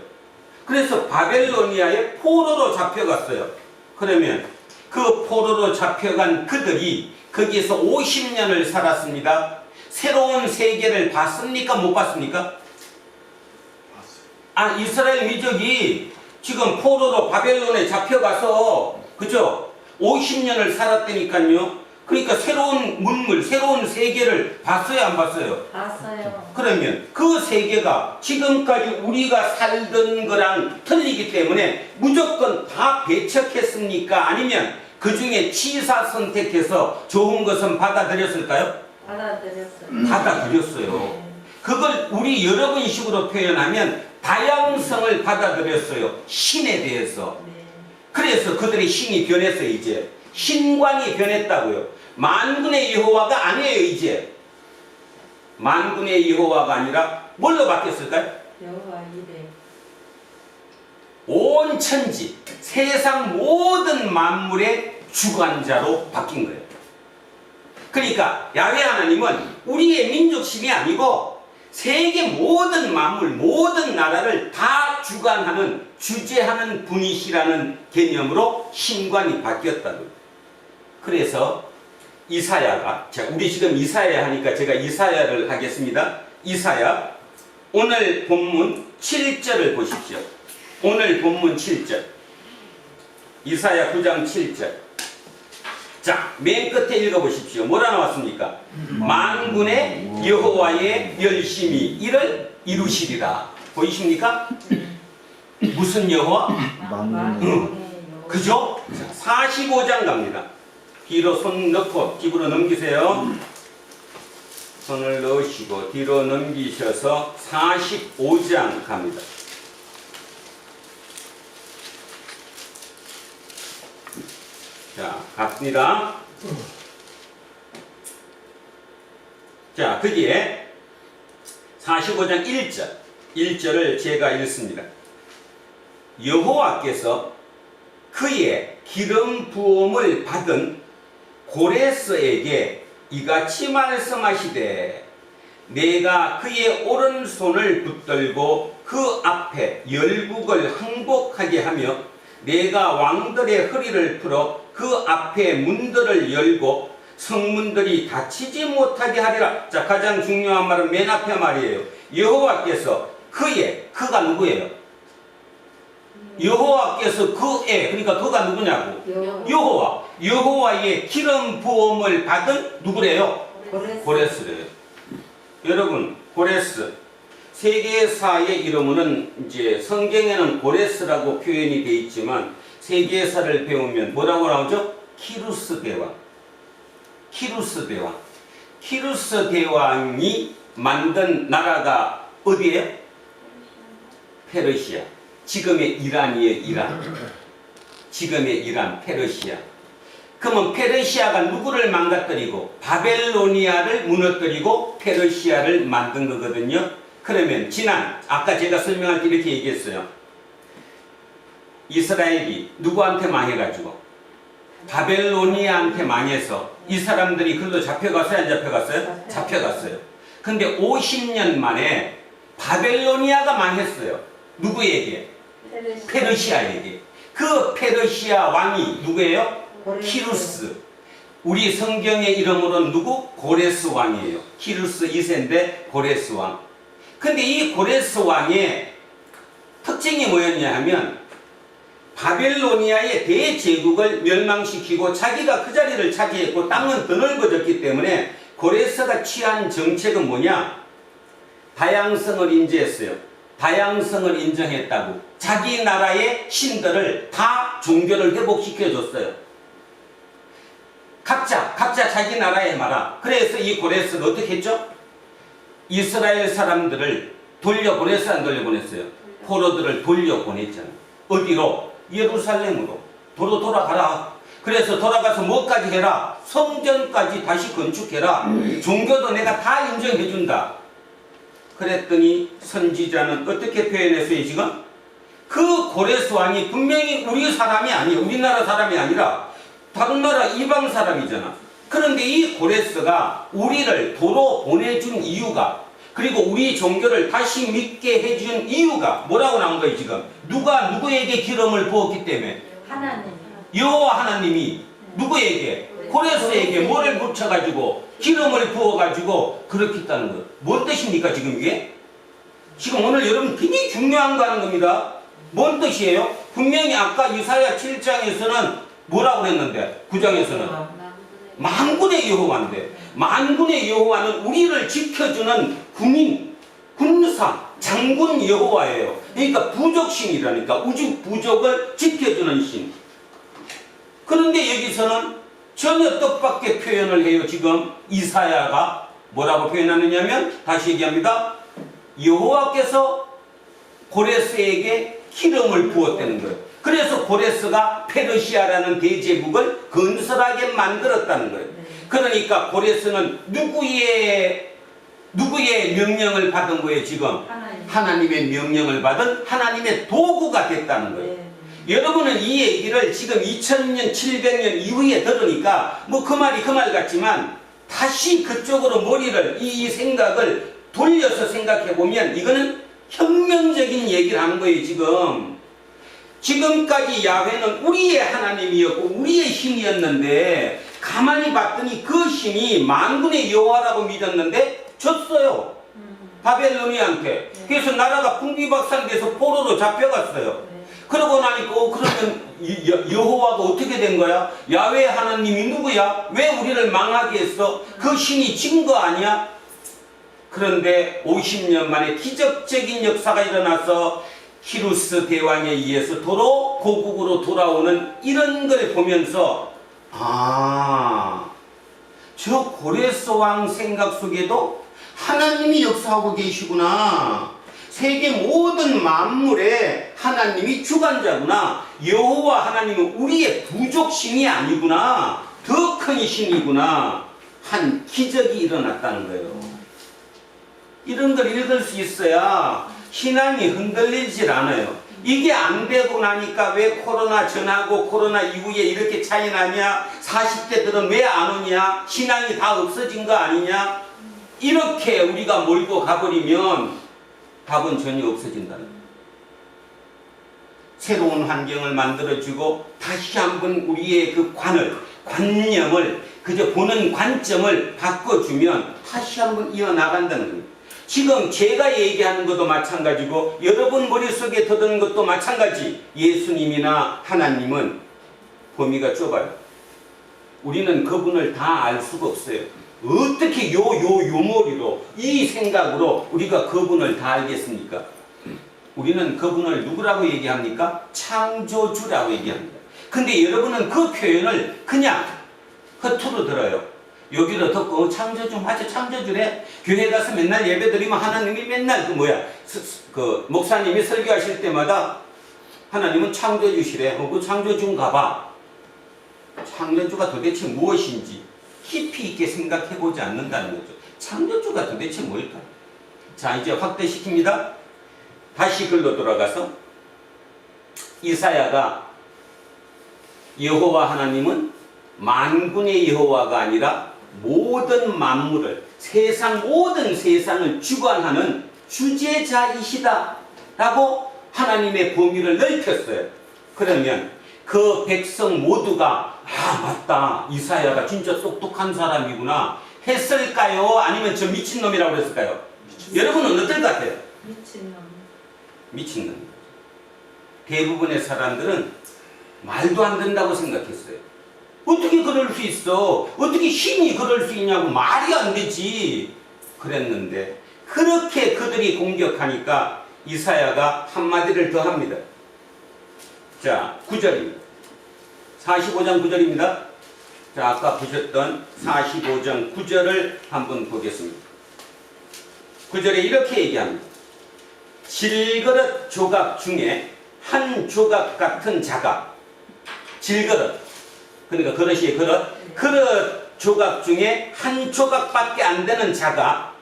그래서 바벨로니아의 포로로 잡혀갔어요. 그러면 그 포로로 잡혀간 그들이 거기에서 50년을 살았습니다. 새로운 세계를 봤습니까? 못 봤습니까? 아, 이스라엘 민족이 지금 포로로 바벨론에 잡혀가서 그죠? 50년을 살았다니까요. 그러니까 새로운 문물, 새로운 세계를 봤어요, 안 봤어요? 봤어요. 그러면 그 세계가 지금까지 우리가 살던 거랑 틀리기 때문에 무조건 다 배척했습니까? 아니면 그 중에 치사 선택해서 좋은 것은 받아들였을까요? 받아들였어요. 받아들였어요. 네. 그걸 우리 여러분식으로 표현하면 다양성을 받아들였어요. 신에 대해서. 네. 그래서 그들의 신이 변했어요. 이제 신관이 변했다고요. 만군의 여호와가 아니에요. 이제 만군의 여호와가 아니라 뭘로 바뀌었을까요? 여호와 이레. 온 천지 세상 모든 만물의 주관자로 바뀐 거예요. 그러니까 야훼 하나님은 우리의 민족신이 아니고 세계 모든 만물, 모든 나라를 다 주관하는, 주재하는 분이시라는 개념으로 신관이 바뀌었다고요. 그래서 이사야가, 자, 우리 지금 이사야 하니까 제가 이사야를 하겠습니다. 이사야, 오늘 본문 7절을 보십시오. 오늘 본문 7절. 이사야 9장 7절. 자, 맨 끝에 읽어보십시오. 뭐라 나왔습니까? 만군의 여호와의 열심히 이를 이루시리라. 보이십니까? 무슨 여호와? 만군의 여호와. 그죠? 자, 45장 갑니다. 뒤로 손 넣고 집으로 넘기세요. 손을 넣으시고 뒤로 넘기셔서 45장 갑니다. 자, 갑니다. 자, 거기에 45장 1절, 1절을 제가 읽습니다. 여호와께서 그의 기름 부음을 받은 고레스에게 이같이 말씀하시되 내가 그의 오른손을 붙들고 그 앞에 열국을 항복하게 하며 내가 왕들의 허리를 풀어 그 앞에 문들을 열고 성문들이 닫히지 못하게 하리라. 자, 가장 중요한 말은 맨 앞에 말이에요. 여호와께서 그의, 그가 누구예요? 여호와께서 그의, 그러니까 그가 누구냐고? 여호와. 여호와의 기름 부음을 받은 누구래요? 고레스래요. 여러분, 고레스 세계사의 이름은 이제 성경에는 고레스라고 표현이 되어 있지만 세계사를 배우면 뭐라고 나오죠? 키루스 대왕. 키루스 대왕. 키루스 대왕이 만든 나라가 어디예요? 페르시아. 지금의 이란이에요. 이란. 지금의 이란, 페르시아. 그러면 페르시아가 누구를 망가뜨리고 바벨로니아를 무너뜨리고 페르시아를 만든 거거든요. 그러면 지난 아까 제가 설명할 때 이렇게 얘기했어요. 이스라엘이 누구한테 망해가지고 바벨로니아한테 망해서 이 사람들이 글로 잡혀갔어요? 안 잡혀갔어요? 잡혀갔어요. 근데 50년 만에 바벨로니아가 망했어요. 누구에게? 페르시아에게. 그 페르시아 왕이 누구예요? 키루스. 우리 성경의 이름으로는 누구? 고레스 왕이에요. 키루스 2세인데 고레스 왕. 근데 이 고레스 왕의 특징이 뭐였냐 하면 바벨로니아의 대제국을 멸망시키고 자기가 그 자리를 차지했고 땅은 더 넓어졌기 때문에 고레스가 취한 정책은 뭐냐? 다양성을 인정했어요. 다양성을 인정했다고. 자기 나라의 신들을 다 종교를 회복시켜줬어요. 각자 자기 나라에 말아. 그래서 이 고레스가 어떻게 했죠? 이스라엘 사람들을 돌려보냈어요? 안 돌려보냈어요? 포로들을 돌려보냈잖아요. 어디로? 예루살렘으로. 돌아가라. 그래서 돌아가서 뭐까지 해라? 성전까지 다시 건축해라. 종교도 내가 다 인정해준다. 그랬더니 선지자는 어떻게 표현했어요 지금? 그 고레스 왕이 분명히 우리 사람이 아니에요. 우리나라 사람이 아니라 다른 나라 이방 사람이잖아. 그런데 이 고레스가 우리를 도로 보내준 이유가, 그리고 우리 종교를 다시 믿게 해준 이유가 뭐라고 나온 거예요 지금? 누가 누구에게 기름을 부었기 때문에? 하나님. 여호와 하나님이 누구에게? 고레스에게 뭐를 붙여가지고 기름을 부어가지고 그렇게 했다는 거예요. 뭔 뜻입니까 지금 이게? 지금 오늘 여러분 굉장히 중요한 거 하는 겁니다. 뭔 뜻이에요? 분명히 아까 이사야 7장에서는 뭐라고 그랬는데 9장에서는 만군의 여호와인데, 만군의 여호와는 우리를 지켜주는 군인, 군사, 장군 여호와예요. 그러니까 부족신이라니까, 우주 부족을 지켜주는 신. 그런데 여기서는 전혀 뜻밖의 표현을 해요. 지금 이사야가 뭐라고 표현하느냐면, 다시 얘기합니다. 여호와께서 고레스에게 기름을 부었다는 거예요. 그래서 고레스가 페르시아라는 대제국을 건설하게 만들었다는 거예요. 그러니까 고레스는 누구의 명령을 받은 거예요 지금? 하나님의 명령을 받은 하나님의 도구가 됐다는 거예요. 여러분은 이 얘기를 지금 2000년 700년 이후에 들으니까 뭐 그 말이 그 말 같지만, 다시 그쪽으로 머리를, 이 생각을 돌려서 생각해 보면 이거는 혁명적인 얘기를 하는 거예요 지금. 지금까지 야훼는 우리의 하나님이었고 우리의 힘이었는데, 가만히 봤더니 그 힘이 만군의 여호와라고 믿었는데 졌어요. 바벨로니아한테. 그래서 나라가 풍비박산돼서 포로로 잡혀갔어요. 그러고 나니까 그러면 여호와가 어떻게 된 거야? 야훼 하나님이 누구야? 왜 우리를 망하게 했어? 그 신이 진 거 아니야? 그런데 50년 만에 기적적인 역사가 일어나서 키루스 대왕에 의해서 도로 고국으로 돌아오는 이런 걸 보면서, 저 고레스 왕 생각 속에도 하나님이 역사하고 계시구나. 세계 모든 만물에 하나님이 주관자구나. 여호와 하나님은 우리의 부족신이 아니구나. 더 큰 신이구나. 한 기적이 일어났다는 거예요. 이런 걸 읽을 수 있어야 신앙이 흔들리질 않아요. 이게 안 되고 나니까 왜 코로나 전하고 코로나 이후에 이렇게 차이 나냐? 40대들은 왜 안 오냐? 신앙이 다 없어진 거 아니냐? 이렇게 우리가 몰고 가버리면 답은 전혀 없어진다는 거예요. 새로운 환경을 만들어주고 다시 한번 우리의 그 관념을, 그저 보는 관점을 바꿔주면 다시 한번 이어나간다는 거예요. 지금 제가 얘기하는 것도 마찬가지고 여러분 머릿속에 들어오는 것도 마찬가지. 예수님이나 하나님은 범위가 좁아요. 우리는 그분을 다 알 수가 없어요. 어떻게 요머리로 이 생각으로 우리가 그분을 다 알겠습니까? 우리는 그분을 누구라고 얘기합니까? 창조주라고 얘기합니다. 근데 여러분은 그 표현을 그냥 허투루 들어요. 여기로 듣고 창조주 맞아, 창조주래. 교회 가서 맨날 예배 드리면 하나님이 맨날 그 목사님이 설교하실 때마다 하나님은 창조주시래. 그 창조주인가 봐. 창조주가 도대체 무엇인지 깊이 있게 생각해보지 않는다는 거죠. 창조주가 도대체 뭘까? 자, 이제 확대시킵니다. 다시 글로 돌아가서 이사야가 여호와 하나님은 만군의 여호와가 아니라 모든 만물을, 모든 세상을 주관하는 주재자이시다 라고 하나님의 범위를 넓혔어요. 그러면 그 백성 모두가 맞다, 이사야가 진짜 똑똑한 사람이구나 했을까요? 아니면 저 미친놈이라고 그랬을까요? 여러분은 어떨 것 같아요? 미친놈. 대부분의 사람들은 말도 안 된다고 생각했어요. 어떻게 그럴 수 있어? 어떻게 신이 그럴 수 있냐고, 말이 안 되지 그랬는데, 그렇게 그들이 공격하니까 이사야가 한마디를 더 합니다. 자, 9절입니다. 45장 9절입니다. 자, 아까 보셨던 45장 9절을 한번 보겠습니다. 9절에 이렇게 얘기합니다. 질그릇 조각 중에 한 조각 같은 자가, 질그릇, 그러니까 그릇이 그릇 조각 중에 한 조각밖에 안 되는 자가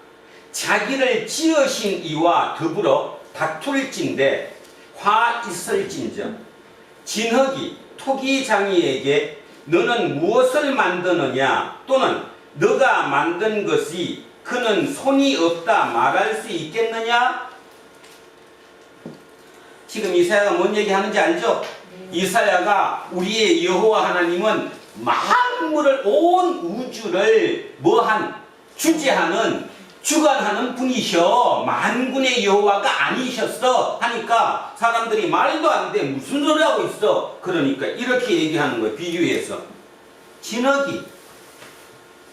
자기를 지으신 이와 더불어 다툴진대 화 있을진저 진흙이 토기장이에게 너는 무엇을 만드느냐 또는 너가 만든 것이 그는 손이 없다 말할 수 있겠느냐? 지금 이사야가 뭔 얘기하는지 알죠? 이사야가 우리의 여호와 하나님은 만물을 온 우주를 주재하는 주관하는 분이셔. 만군의 여호와가 아니셨어 하니까 사람들이 말도 안 돼 무슨 소리 하고 있어. 그러니까 이렇게 얘기하는 거예요. 비유해서 진흙이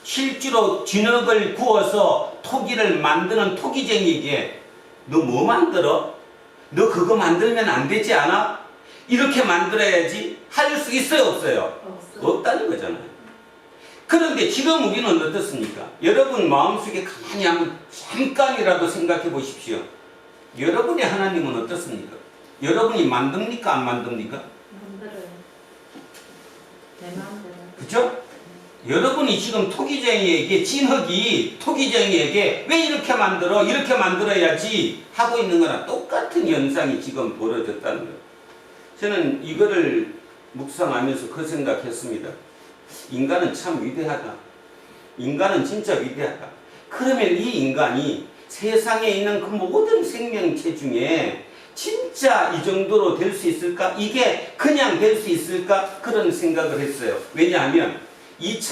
실제로 진흙을 구워서 토기를 만드는 토기쟁이에게 너 뭐 만들어? 너 그거 만들면 안 되지 않아? 이렇게 만들어야지 할 수 있어요 없어요? 없다는 거잖아요. 그런데 지금 우리는 어떻습니까? 여러분 마음속에 가만히 한번 잠깐이라도 생각해 보십시오. 여러분의 하나님은 어떻습니까? 여러분이 만듭니까 안 만듭니까? 만들어요. 내 마음대로. 그죠? 여러분이 지금 토기쟁이에게 진흙이 토기쟁이에게 왜 이렇게 만들어? 이렇게 만들어야지 하고 있는 거랑 똑같은 현상이 지금 벌어졌다는 거예요. 저는 이거를 묵상하면서 그 생각했습니다. 인간은 참 위대하다. 인간은 진짜 위대하다. 그러면 이 인간이 세상에 있는 그 모든 생명체 중에 진짜 이 정도로 될 수 있을까? 이게 그냥 될 수 있을까? 그런 생각을 했어요. 왜냐하면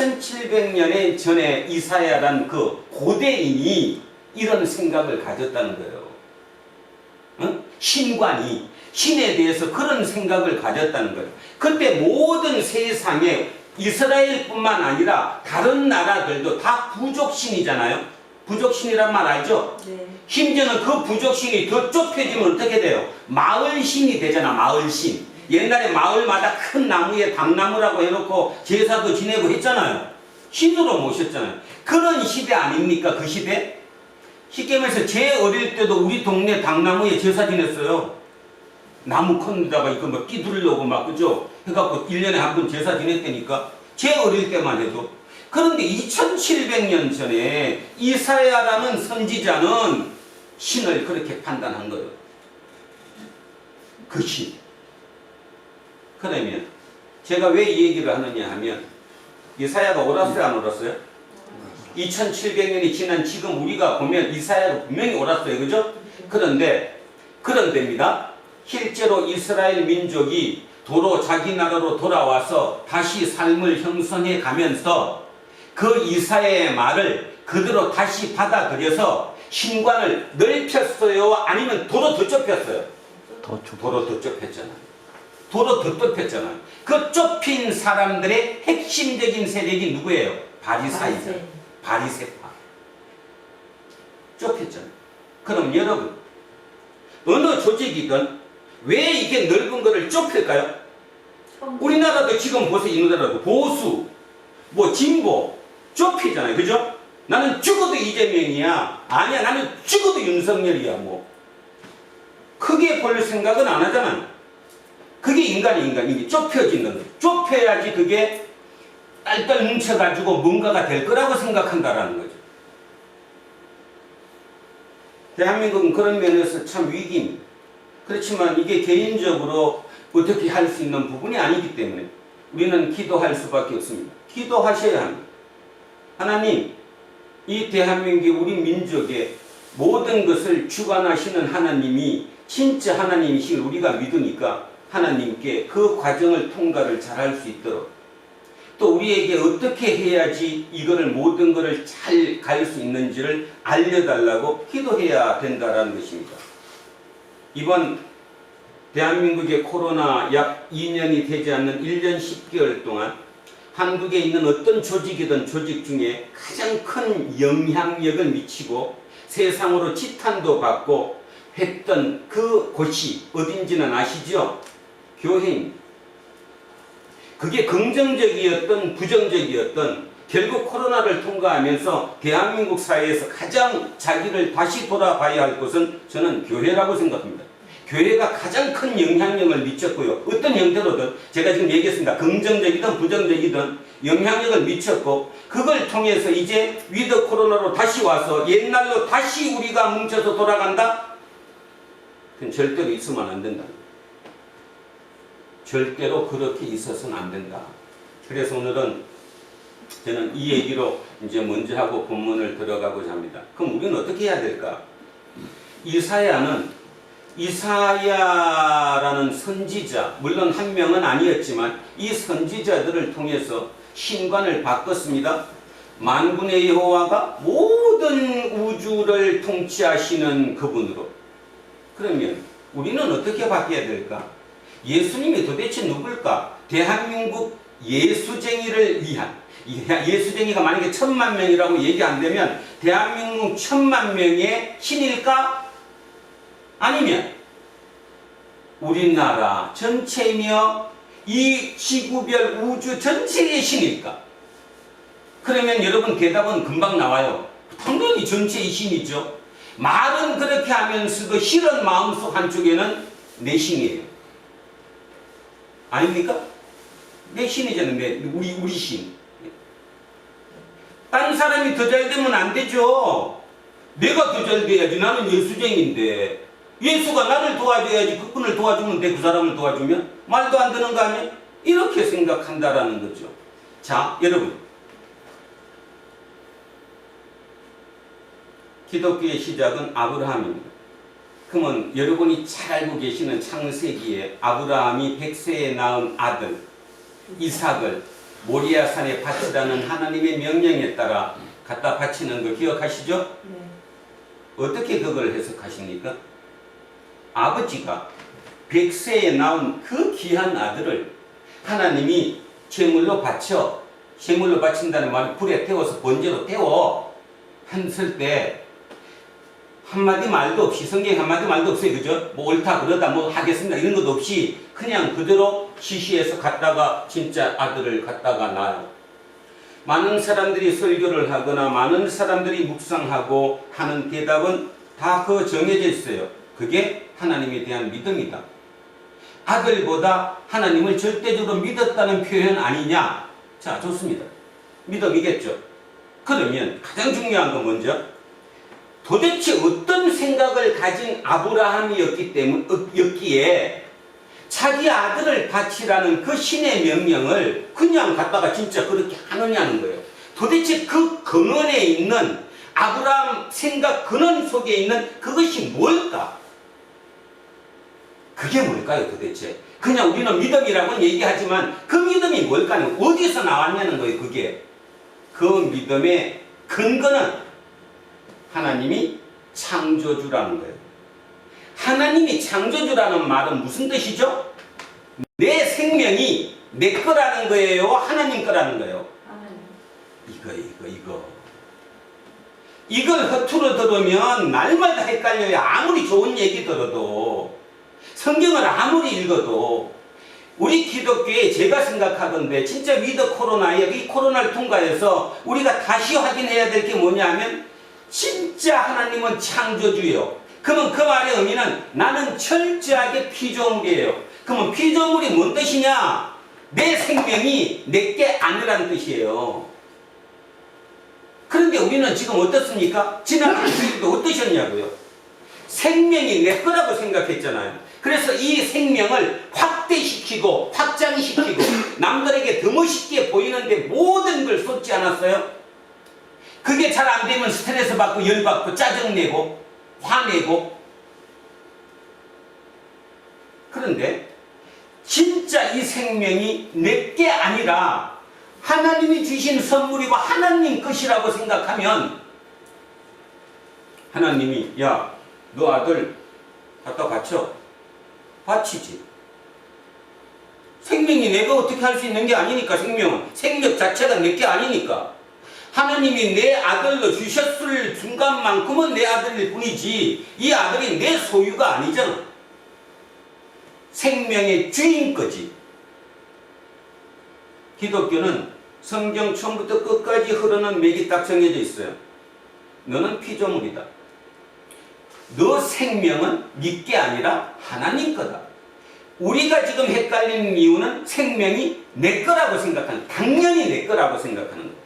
2700년의 전에 이사야란 그 고대인이 이런 생각을 가졌다는 거예요. 응? 신관이 신에 대해서 그런 생각을 가졌다는 거예요. 그때 모든 세상에 이스라엘뿐만 아니라 다른 나라들도 다 부족신이잖아요. 부족신이란 말 알죠? 네. 심지어는 그 부족신이 더 좁혀지면 어떻게 돼요? 마을신이 되잖아. 마을신. 옛날에 마을마다 큰 나무에 담나무라고 해놓고 제사도 지내고 했잖아요. 신으로 모셨잖아요. 그런 시대 아닙니까? 그 시대? 쉽게 말해서 제 어릴 때도 우리 동네 당나무에 제사 지냈어요. 나무 큰 데다가 이거 뭐 끼두르려고 막 그죠? 해갖고 1년에 한 번 제사 지냈다니까. 제 어릴 때만 해도. 그런데 2700년 전에 이사야라는 선지자는 신을 그렇게 판단한 거예요. 그 신. 그러면 제가 왜 이 얘기를 하느냐 하면 이사야가 옳았어요 안 옳았어요? 2700년이 지난 지금 우리가 보면 이사야가 분명히 옳았어요. 그죠? 그런데입니다. 실제로 이스라엘 민족이 도로 자기 나라로 돌아와서 다시 삶을 형성해 가면서 그 이사야의 말을 그대로 다시 받아들여서 신관을 넓혔어요? 아니면 도로 더 좁혔어요? 도로 더 좁혔잖아요. 도로 더 좁혔잖아요. 그 좁힌 사람들의 핵심적인 세력이 누구예요? 바리사이자. 바리새파. 좁혔잖아요. 그럼 여러분 어느 조직이든 왜 이게 넓은 거를 좁힐까요? 우리나라도 지금 보세요. 이 나라도 보수, 뭐 진보 좁히잖아요. 그죠? 나는 죽어도 이재명이야. 아니야 나는 죽어도 윤석열이야. 뭐 크게 볼 생각은 안 하잖아요. 그게 인간이 좁혀지는 거예요. 좁혀야지 그게 딸딸 뭉쳐가지고 뭔가가 될 거라고 생각한다라는 거죠. 대한민국은 그런 면에서 참 위기입니다. 그렇지만 이게 개인적으로 어떻게 할 수 있는 부분이 아니기 때문에 우리는 기도할 수밖에 없습니다. 기도하셔야 합니다. 하나님, 이 대한민국 우리 민족의 모든 것을 주관하시는 하나님이 진짜 하나님이신 우리가 믿으니까 하나님께 그 과정을 통과를 잘할 수 있도록 또 우리에게 어떻게 해야지 이거를 모든 것을 잘 갈 수 있는지를 알려달라고 기도해야 된다는 것입니다. 이번 대한민국의 코로나 약 2년이 되지 않는 1년 10개월 동안 한국에 있는 어떤 조직이든 조직 중에 가장 큰 영향력을 미치고 세상으로 지탄도 받고 했던 그 곳이 어딘지는 아시죠? 교회입니다. 그게 긍정적이었던 부정적이었던 결국 코로나를 통과하면서 대한민국 사회에서 가장 자기를 다시 돌아봐야 할 곳은 저는 교회라고 생각합니다. 교회가 가장 큰 영향력을 미쳤고요. 어떤 형태로든 제가 지금 얘기했습니다. 긍정적이든 부정적이든 영향력을 미쳤고 그걸 통해서 이제 위드 코로나로 다시 와서 옛날로 다시 우리가 뭉쳐서 돌아간다? 그건 절대로 있으면 안 된다. 절대로 그렇게 있어서는 안 된다. 그래서 오늘은 저는 이 얘기로 이제 먼저 하고 본문을 들어가고자 합니다. 그럼 우리는 어떻게 해야 될까? 이사야라는 선지자, 물론 한 명은 아니었지만 이 선지자들을 통해서 신관을 바꿨습니다. 만군의 여호와가 모든 우주를 통치하시는 그분으로. 그러면 우리는 어떻게 바뀌어야 될까? 예수님이 도대체 누굴까? 대한민국 예수쟁이를 위한, 예수쟁이가 만약에 1000만 명이라고 얘기 안 되면 대한민국 1000만 명의 신일까? 아니면 우리나라 전체이며 이 지구별 우주 전체의 신일까? 그러면 여러분 대답은 금방 나와요. 당연히 전체의 신이죠. 말은 그렇게 하면서도 실은 마음속 한쪽에는 내 신이에요. 아닙니까? 내 신이잖아요. 우리 신. 딴 사람이 더 잘 되면 안 되죠. 내가 더 잘 돼야지. 나는 예수쟁인데 예수가 나를 도와줘야지. 그분을 도와주면 돼. 그 사람을 도와주면 말도 안 되는 거 아니에요? 이렇게 생각한다라는 거죠. 자, 여러분, 기독교의 시작은 아브라함입니다. 그러면 여러분이 잘 알고 계시는 창세기에 아브라함이 100세에 낳은 아들 이삭을 모리아산에 바치라는 하나님의 명령에 따라 갖다 바치는 거 기억하시죠? 네. 어떻게 그걸 해석하십니까? 아버지가 100세에 낳은 그 귀한 아들을 하나님이 제물로 바쳐, 제물로 바친다는 말은 불에 태워서 번제로 태워 했을 때 한마디 말도 없이, 성경에 한마디 말도 없어요. 그죠? 뭐 옳다 그러다 뭐 하겠습니다 이런 것도 없이 그냥 그대로 시시해서 갖다가 진짜 아들을 갖다가 낳아요. 많은 사람들이 설교를 하거나 많은 사람들이 묵상하고 하는 대답은 다 그 정해져 있어요. 그게 하나님에 대한 믿음이다. 아들보다 하나님을 절대적으로 믿었다는 표현 아니냐? 자, 좋습니다. 믿음이겠죠. 그러면 가장 중요한 건 먼저 도대체 어떤 생각을 가진 아브라함이었기에 자기 아들을 바치라는 그 신의 명령을 그냥 갖다가 진짜 그렇게 하느냐는 거예요. 도대체 그 근원에 있는 아브라함 생각 근원 속에 있는 그것이 뭘까? 그게 뭘까요 도대체? 그냥 우리는 믿음이라고는 얘기하지만 그 믿음이 뭘까요? 어디서 나왔냐는 거예요. 그게 그 믿음의 근거는 하나님이 창조주라는 거예요. 하나님이 창조주라는 말은 무슨 뜻이죠? 내 생명이 내 거라는 거예요? 하나님 거라는 거예요? 하나님. 이걸 허투루 들으면 날마다 헷갈려요. 아무리 좋은 얘기 들어도, 성경을 아무리 읽어도. 우리 기독교에 제가 생각하던데 진짜 위드 코로나에 이 코로나를 통과해서 우리가 다시 확인해야 될 게 뭐냐 하면 진짜 하나님은 창조주예요. 그러면 그 말의 의미는 나는 철저하게 피조물이에요. 그러면 피조물이 뭔 뜻이냐? 내 생명이 내게 아니라는 뜻이에요. 그런데 우리는 지금 어떻습니까? 지난 주일도 어떠셨냐고요? 생명이 내 거라고 생각했잖아요. 그래서 이 생명을 확대시키고 확장시키고 남들에게 더 멋있게 보이는데 모든 걸 쏟지 않았어요? 그게 잘 안 되면 스트레스 받고 열받고 짜증내고 화내고. 그런데 진짜 이 생명이 내게 아니라 하나님이 주신 선물이고 하나님 것이라고 생각하면 하나님이 야, 너 아들 갖다 바쳐. 바치지. 생명이 내가 어떻게 할 수 있는 게 아니니까. 생명 자체가 내게 아니니까. 하나님이 내 아들로 주셨을 순간만큼은 내 아들일 뿐이지 이 아들이 내 소유가 아니잖아. 생명의 주인 거지. 기독교는 성경 처음부터 끝까지 흐르는 맥이 딱 정해져 있어요. 너는 피조물이다. 너 생명은 네게 아니라 하나님 거다. 우리가 지금 헷갈리는 이유는 생명이 내 거라고 생각하는, 당연히 내 거라고 생각하는 거예요.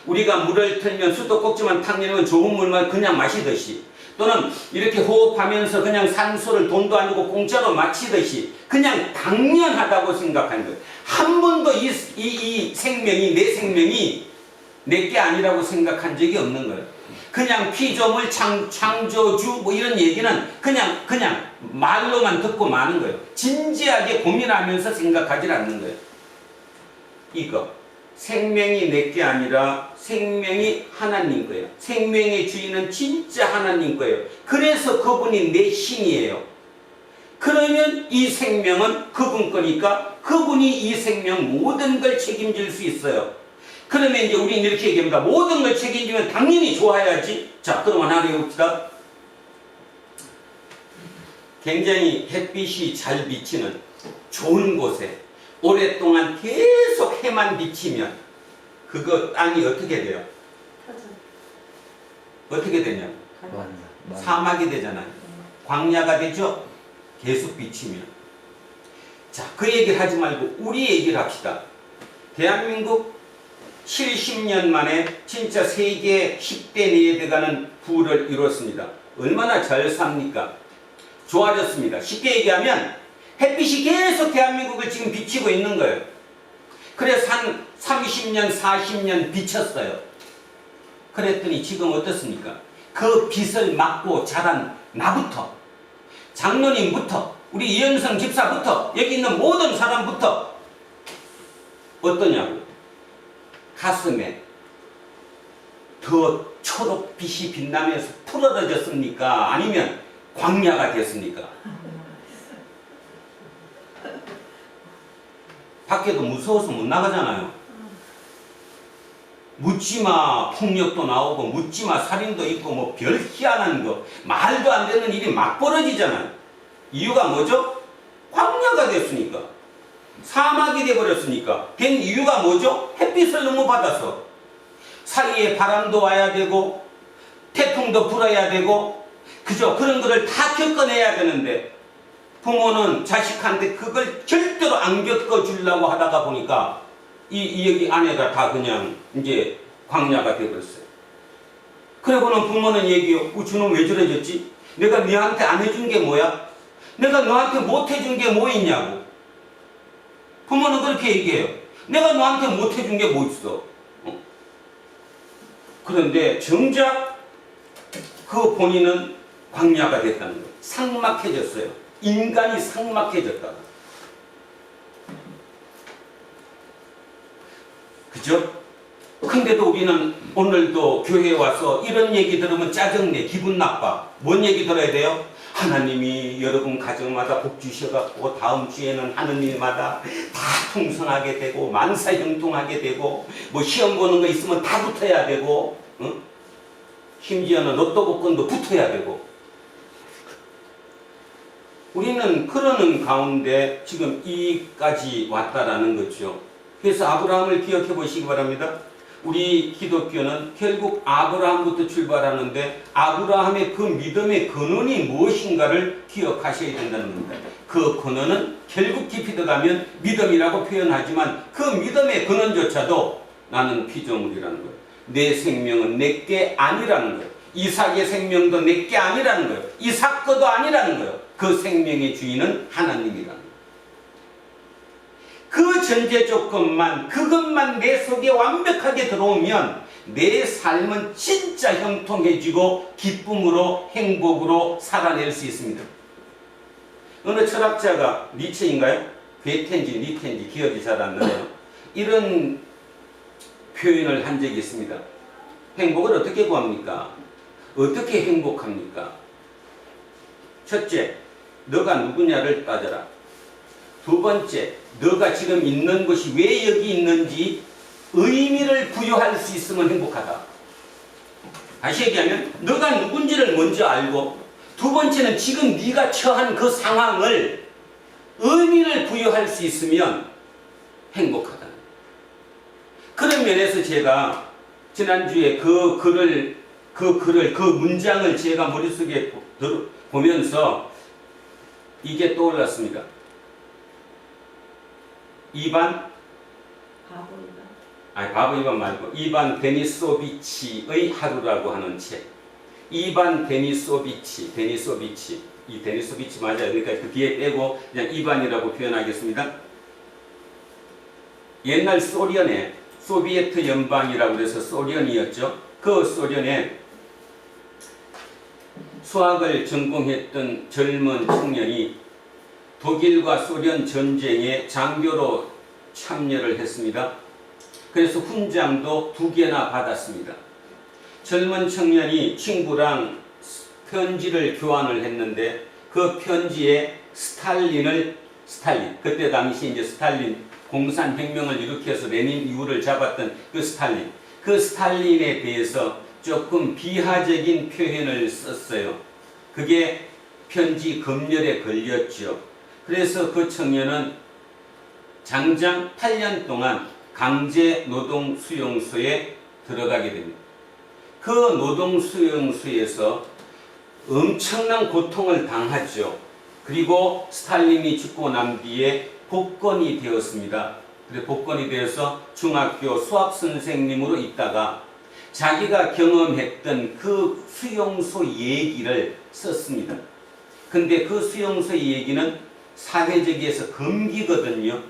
우리가 물을 틀면 수도꼭지만 탁 내면 좋은 물만 그냥 마시듯이, 또는 이렇게 호흡하면서 그냥 산소를 돈도 아니고 공짜로 마시듯이 그냥 당연하다고 생각하는 거예요. 한 번도 이 생명이, 내 생명이 내게 아니라고 생각한 적이 없는 거예요. 그냥 피조물 창조주 뭐 이런 얘기는 그냥 말로만 듣고 마는 거예요. 진지하게 고민하면서 생각하지 않는 거예요. 이거 생명이 내게 아니라 생명이 하나님 거예요. 생명의 주인은 진짜 하나님 거예요. 그래서 그분이 내 신이에요. 그러면 이 생명은 그분 거니까 그분이 이 생명 모든 걸 책임질 수 있어요. 그러면 이제 우리는 이렇게 얘기합니다. 모든 걸 책임지면 당연히 좋아야지. 자, 그럼 하나 해봅시다. 굉장히 햇빛이 잘 비치는 좋은 곳에 오랫동안 계속 해만 비치면 그거 땅이 어떻게 돼요? 터져. 어떻게 되냐? 사막이 되잖아요. 광야가 되죠? 계속 비치면. 자, 그 얘기를 하지 말고 우리 얘기를 합시다. 대한민국 70년 만에 진짜 세계 10대 내에 들어가는 부를 이뤘습니다. 얼마나 잘 삽니까? 좋아졌습니다. 쉽게 얘기하면 햇빛이 계속 대한민국을 지금 비치고 있는 거예요. 그래서 한 30년, 40년 비쳤어요. 그랬더니 지금 어떻습니까? 그 빛을 막고 자란 나부터, 장로님부터, 우리 이현성 집사부터, 여기 있는 모든 사람부터 어떠냐고요? 가슴에 더 초록빛이 빛나면서 푸르러졌습니까? 아니면 광야가 됐습니까? 밖에도 무서워서 못 나가잖아요. 묻지마 폭력도 나오고 묻지마 살인도 있고 뭐 별 희한한 거 말도 안 되는 일이 막 벌어지잖아요. 이유가 뭐죠? 광야가 됐으니까. 사막이 돼버렸으니까. 된 이유가 뭐죠? 햇빛을 너무 받아서. 사이에 바람도 와야 되고 태풍도 불어야 되고 그죠? 그런 거를 다 겪어내야 되는데 부모는 자식한테 그걸 절대로 안 겪어주려고 하다가 보니까 여기 아내가 다 그냥 이제 광야가 되어버렸어요. 그러고는 부모는 얘기해요. 주는 왜 저래졌지? 내가 너한테 안 해준 게 뭐야? 내가 너한테 못 해준 게 뭐 있냐고. 부모는 그렇게 얘기해요. 내가 너한테 못 해준 게 뭐 있어? 그런데 정작 그 본인은 광야가 됐다는 거예요. 삭막해졌어요. 인간이 삭막해졌다고. 그죠? 근데도 우리는 오늘도 교회에 와서 이런 얘기 들으면 짜증내, 기분 나빠. 뭔 얘기 들어야 돼요? 하나님이 여러분 가정마다 복 주셔갖고 다음 주에는 하느님마다 다 풍성하게 되고 만사형통하게 되고 뭐 시험 보는 거 있으면 다 붙어야 되고 응? 심지어는 로또 복권도 붙어야 되고 우리는 그러는 가운데 지금 이까지 왔다라는 거죠. 그래서 아브라함을 기억해 보시기 바랍니다. 우리 기독교는 결국 아브라함부터 출발하는데 아브라함의 그 믿음의 근원이 무엇인가를 기억하셔야 된다는 겁니다. 그 근원은 결국 깊이 들어가면 믿음이라고 표현하지만 그 믿음의 근원조차도 나는 피조물이라는 거예요. 내 생명은 내게 아니라는 거예요. 이삭의 생명도 내게 아니라는 거예요. 이삭 거도 아니라는 거예요. 그 생명의 주인은 하나님이라는 거예요. 그 전제 조건만 그것만 내 속에 완벽하게 들어오면 내 삶은 진짜 형통해지고 기쁨으로 행복으로 살아낼 수 있습니다. 어느 철학자가 니체인가요? 괴텐지 니텐지 기억이 잘 안 나요. 이런 표현을 한 적이 있습니다. 행복을 어떻게 구합니까? 어떻게 행복합니까? 첫째, 너가 누구냐를 따져라. 두 번째, 너가 지금 있는 곳이 왜 여기 있는지 의미를 부여할 수 있으면 행복하다. 다시 얘기하면 너가 누군지를 먼저 알고 두 번째는 지금 네가 처한 그 상황을 의미를 부여할 수 있으면 행복하다. 그런 면에서 제가 지난주에 그 문장을 제가 머릿속에 보면서 이게 떠올랐습니다. 바보 이반 말고 이반 데니소비치의 하루라고 하는 책. 이반 데니소비치. 이 데니소비치 맞아요. 그러니까 그 뒤에 빼고 그냥 이반이라고 표현하겠습니다. 옛날 소련에 소비에트 연방이라고 그래서 소련이었죠. 그 소련에 수학을 전공했던 젊은 청년이 독일과 소련 전쟁에 장교로 참여를 했습니다. 그래서 훈장도 2개나 받았습니다. 젊은 청년이 친구랑 편지를 교환을 했는데 그 편지에 스탈린, 그때 당시 이제 스탈린 공산혁명을 일으켜서 레닌 이후를 잡았던 그 스탈린에 대해서 조금 비하적인 표현을 썼어요. 그게 편지 검열에 걸렸죠. 그래서 그 청년은 장장 8년 동안 강제 노동 수용소에 들어가게 됩니다. 그 노동 수용소에서 엄청난 고통을 당하죠. 그리고 스탈린이 죽고 난 뒤에 복권이 되었습니다. 그래서 복권이 되어서 중학교 수학 선생님으로 있다가 자기가 경험했던 그 수용소 얘기를 썼습니다. 근데 그 수용소 얘기는 사회적에서 금기거든요.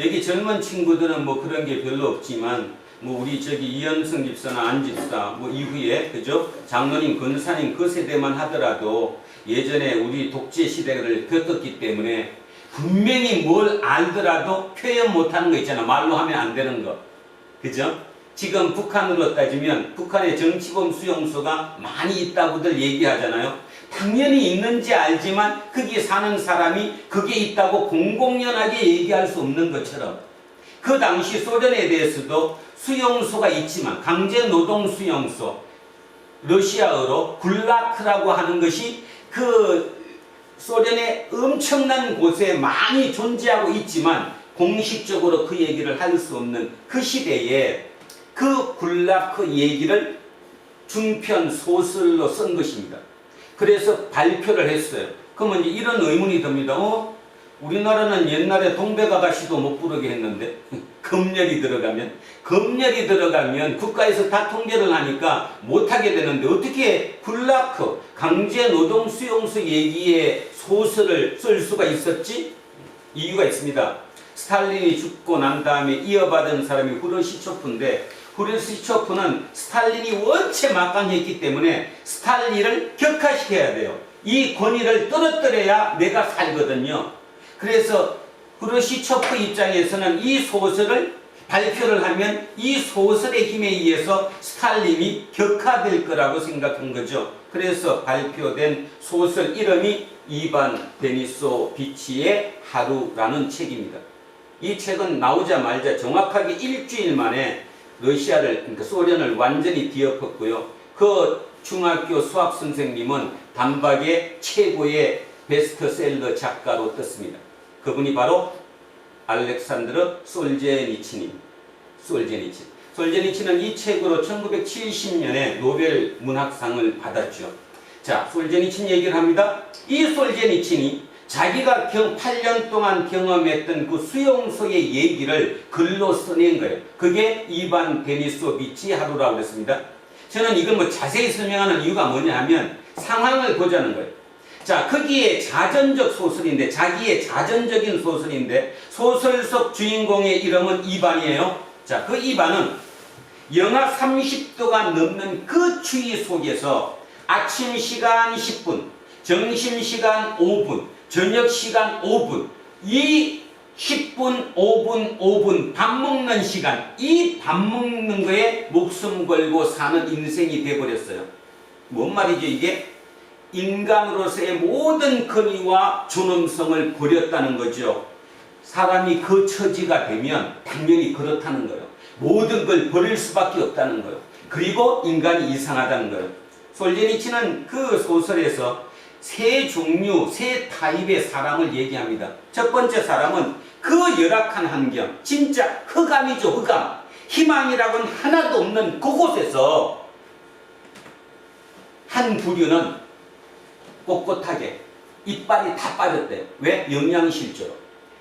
여기 젊은 친구들은 뭐 그런 게 별로 없지만 뭐 우리 저기 이현승 집사나 안 집사 뭐 이후에 그죠? 장로님, 권사님 그 세대만 하더라도 예전에 우리 독재 시대를 겪었기 때문에 분명히 뭘 알더라도 표현 못하는 거 있잖아. 말로 하면 안 되는 거. 그죠? 지금 북한으로 따지면 북한의 정치범 수용소가 많이 있다고들 얘기하잖아요. 당연히 있는지 알지만 거기 사는 사람이 그게 있다고 공공연하게 얘기할 수 없는 것처럼 그 당시 소련에 대해서도 수용소가 있지만 강제노동 수용소, 러시아어로 굴라크라고 하는 것이 그 소련의 엄청난 곳에 많이 존재하고 있지만 공식적으로 그 얘기를 할 수 없는 그 시대에 그 굴라크 얘기를 중편 소설로 쓴 것입니다. 그래서 발표를 했어요. 그러면 이제 이런 의문이 듭니다. 우리나라는 옛날에 동백아가씨도 못 부르게 했는데 검열이 들어가면 국가에서 다 통제를 하니까 못하게 되는데 어떻게 굴라크 강제노동 수용소 얘기에 소설을 쓸 수가 있었지? 이유가 있습니다. 스탈린이 죽고 난 다음에 이어받은 사람이 후르시초프인데 후르시초프는 스탈린이 원체 막강했기 때문에 스탈린을 격화시켜야 돼요. 이 권위를 떨어뜨려야 내가 살거든요. 그래서 후르시초프 입장에서는 이 소설을 발표를 하면 이 소설의 힘에 의해서 스탈린이 격화될 거라고 생각한 거죠. 그래서 발표된 소설 이름이 이반 데니소비치의 하루라는 책입니다. 이 책은 나오자마자 정확하게 일주일 만에 러시아를, 그러니까 소련을 완전히 뒤엎었고요. 그 중학교 수학 선생님은 단박에 최고의 베스트셀러 작가로 떴습니다. 그분이 바로 알렉산드르 솔제니친입니다. 솔제니친은 이 책으로 1970년에 노벨 문학상을 받았죠. 자, 솔제니친 얘기를 합니다. 이 솔제니친이 자기가 8년 동안 경험했던 그 수용소의 얘기를 글로 써낸 거예요. 그게 이반 데니소비치 하루라고 그랬습니다. 저는 이걸 뭐 자세히 설명하는 이유가 뭐냐 하면 상황을 보자는 거예요. 자, 거기에 자전적 소설인데, 자기의 자전적인 소설인데, 소설 속 주인공의 이름은 이반이에요. 자, 그 이반은 영하 30도가 넘는 그 추위 속에서 아침 시간 10분, 점심 시간 5분, 저녁 시간 5분, 이 10분, 5분, 5분 밥 먹는 시간, 이 밥 먹는 거에 목숨 걸고 사는 인생이 돼버렸어요. 뭔 말이죠 이게? 인간으로서의 모든 권위와 존엄성을 버렸다는 거죠. 사람이 그 처지가 되면 당연히 그렇다는 거예요. 모든 걸 버릴 수밖에 없다는 거예요. 그리고 인간이 이상하다는 거예요. 솔제니친은 그 소설에서 세 종류, 세 타입의 사람을 얘기합니다. 첫 번째 사람은 그 열악한 환경, 진짜 흑암이죠, 흑암. 희망이라고는 하나도 없는 그곳에서 한 부류는 꼿꼿하게 이빨이 다 빠졌대요. 왜? 영양실조로.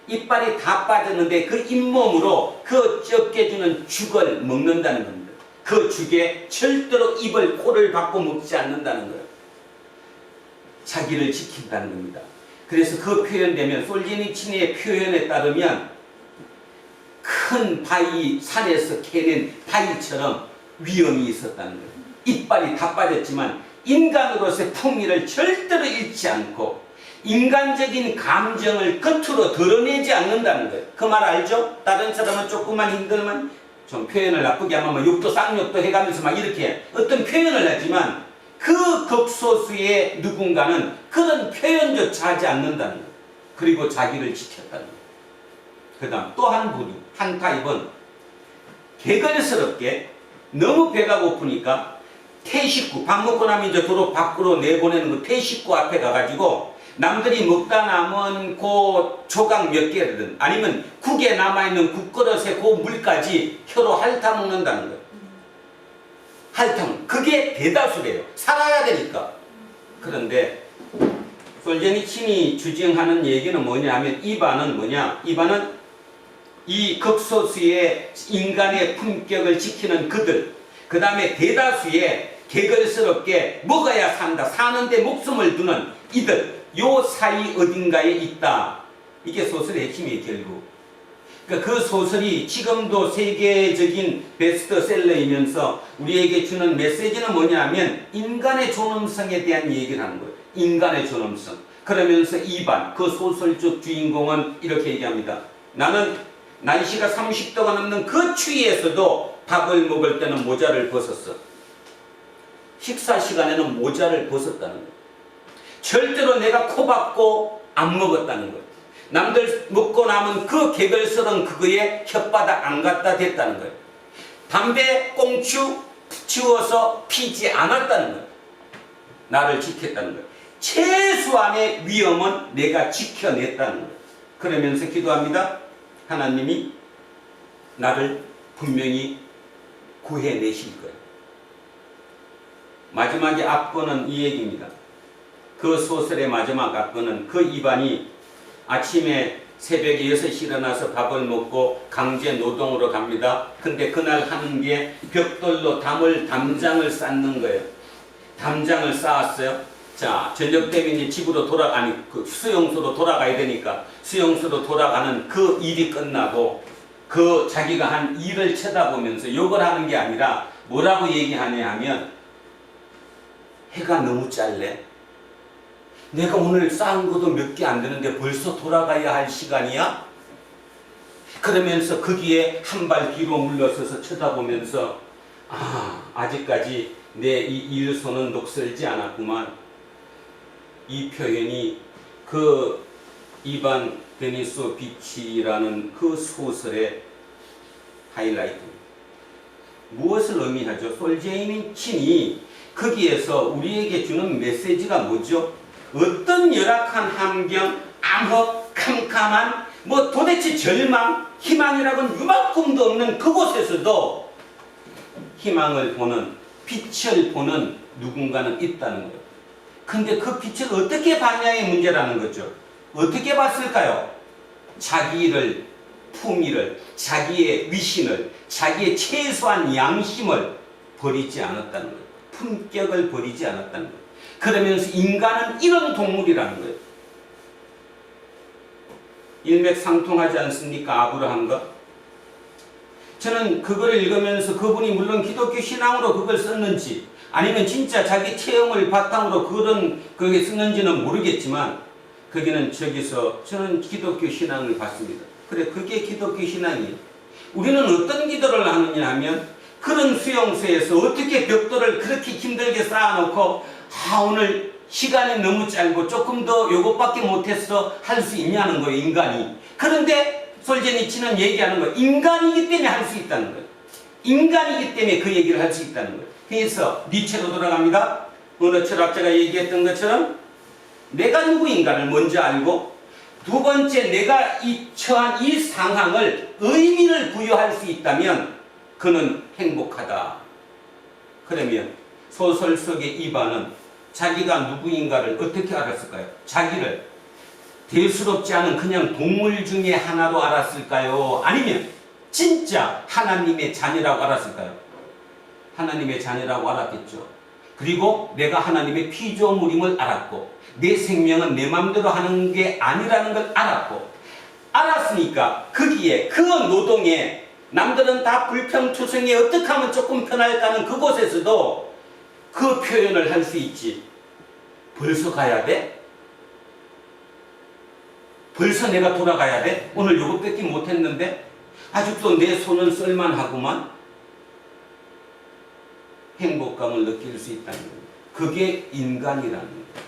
이빨이 다 빠졌는데 그 잇몸으로 그 ጨ깨주는 죽을 먹는다는 겁니다. 그 죽에 절대로 입을, 코를 받고 먹지 않는다는 거예요. 자기를 지킨다는 겁니다. 그래서 그 표현되면 솔제니친의 표현에 따르면 큰 바위, 산에서 캐낸 바위처럼 위험이 있었다는 거예요. 이빨이 다 빠졌지만 인간으로서의 품위를 절대로 잃지 않고 인간적인 감정을 겉으로 드러내지 않는다는 거예요. 그 말 알죠? 다른 사람은 조금만 힘들면 좀 표현을 나쁘게 하면 뭐 욕도 쌍욕도 해가면서 막 이렇게 어떤 표현을 하지만 그 극소수의 누군가는 그런 표현조차 하지 않는다는 거예요. 그리고 자기를 지켰다는 거예요. 그 다음 또 한 부류, 한 타입은 개걸스럽게 너무 배가 고프니까 태식구, 밥 먹고 나면 이제 도로 밖으로 내보내는 그 태식구 앞에 가가지고 남들이 먹다 남은 그 조각 몇 개든 아니면 국에 남아있는 국그릇에 그 물까지 혀로 핥아 먹는다는 거예요. 핥아 그게 대다수래요. 살아야 되니까. 그런데 솔제니친이 주장하는 얘기는 뭐냐 하면 이반은 뭐냐? 이반은 이 극소수의 인간의 품격을 지키는 그들, 그 다음에 대다수의 개걸스럽게 먹어야 산다, 사는데 목숨을 두는 이들, 요 사이 어딘가에 있다. 이게 소설의 핵심이에요, 결국. 그러니까 그 소설이 지금도 세계적인 베스트셀러이면서 우리에게 주는 메시지는 뭐냐 하면 인간의 존엄성에 대한 얘기를 하는 거예요. 인간의 존엄성. 그러면서 이반, 그 소설적 주인공은 이렇게 얘기합니다. 나는 날씨가 30도가 넘는 그 추위에서도 밥을 먹을 때는 모자를 벗었어. 식사 시간에는 모자를 벗었다는 거예요. 절대로 내가 코 박고 안 먹었다는 거예요. 남들 먹고 남은 그 개걸스러운 그거에 혓바닥 안 갖다 댔다는 거예요. 담배 꽁추 치워서 피지 않았다는 거예요. 나를 지켰다는 거예요. 최소한의 위험은 내가 지켜냈다는 거예요. 그러면서 기도합니다. 하나님이 나를 분명히 구해내실 거예요. 마지막에 앞권은 이 얘기입니다. 그 소설의 마지막 앞권은 그 이반이 아침에 새벽에 6시 일어나서 밥을 먹고 강제 노동으로 갑니다. 근데 그날 하는 게 벽돌로 담장을 쌓는 거예요. 담장을 쌓았어요. 자, 저녁 되면 이제 집으로 그 수용소로 돌아가야 되니까 수용소로 돌아가는 그 일이 끝나고 그 자기가 한 일을 쳐다보면서 욕을 하는 게 아니라 뭐라고 얘기하냐 하면 해가 너무 짧네. 내가 오늘 쌓은 것도 몇 개 안 되는데 벌써 돌아가야 할 시간이야? 그러면서 거기에 한 발 뒤로 물러서서 쳐다보면서 아직까지 내 이 일손은 녹슬지 않았구만. 이 표현이 그 이반 데니소비치라는 그 소설의 하이라이트입니다. 무엇을 의미하죠? 솔제니친이 거기에서 우리에게 주는 메시지가 뭐죠? 어떤 열악한 환경, 암흑, 캄캄한 뭐 도대체 절망, 희망이라고는 이만큼도 없는 그곳에서도 희망을 보는, 빛을 보는 누군가는 있다는 거예요. 근데 그 빛을 어떻게 봤냐의 문제라는 거죠. 어떻게 봤을까요? 자기를, 품위를, 자기의 위신을, 자기의 최소한 양심을 버리지 않았다는 거예요. 품격을 버리지 않았다는 거예요. 그러면서 인간은 이런 동물이라는 거예요. 일맥상통하지 않습니까? 아브라함과? 저는 그거를 읽으면서 그분이 물론 기독교 신앙으로 그걸 썼는지 아니면 진짜 자기 체험을 바탕으로 그게 썼는지는 모르겠지만 거기는 저기서 저는 기독교 신앙을 봤습니다. 그래, 그게 기독교 신앙이에요. 우리는 어떤 기도를 하느냐 하면 그런 수용소에서 어떻게 벽돌을 그렇게 힘들게 쌓아놓고 오늘 시간이 너무 짧고 조금 더 요것밖에 못했어 할 수 있냐는 거예요, 인간이. 그런데 솔제니치는 얘기하는 거예요. 인간이기 때문에 할 수 있다는 거예요. 인간이기 때문에 그 얘기를 할 수 있다는 거예요. 그래서 니체로 돌아갑니다. 어느 철학자가 얘기했던 것처럼 내가 누구인가를 먼저 알고 두 번째 내가 처한 이 상황을 의미를 부여할 수 있다면 그는 행복하다. 그러면 소설 속의 이반은 자기가 누구인가를 어떻게 알았을까요? 자기를 대수롭지 않은 그냥 동물 중에 하나로 알았을까요? 아니면 진짜 하나님의 자녀라고 알았을까요? 하나님의 자녀라고 알았겠죠. 그리고 내가 하나님의 피조물임을 알았고 내 생명은 내 마음대로 하는 게 아니라는 걸 알았고 알았으니까 거기에 그 노동에 남들은 다 불평투성에 어떻게 하면 조금 편할까는 그곳에서도 그 표현을 할 수 있지. 벌써 가야 돼? 벌써 내가 돌아가야 돼? 오늘 요것밖에 못했는데 아직도 내 손은 쓸만하구만. 행복감을 느낄 수 있다는 거예요. 그게 인간이라는 거예요.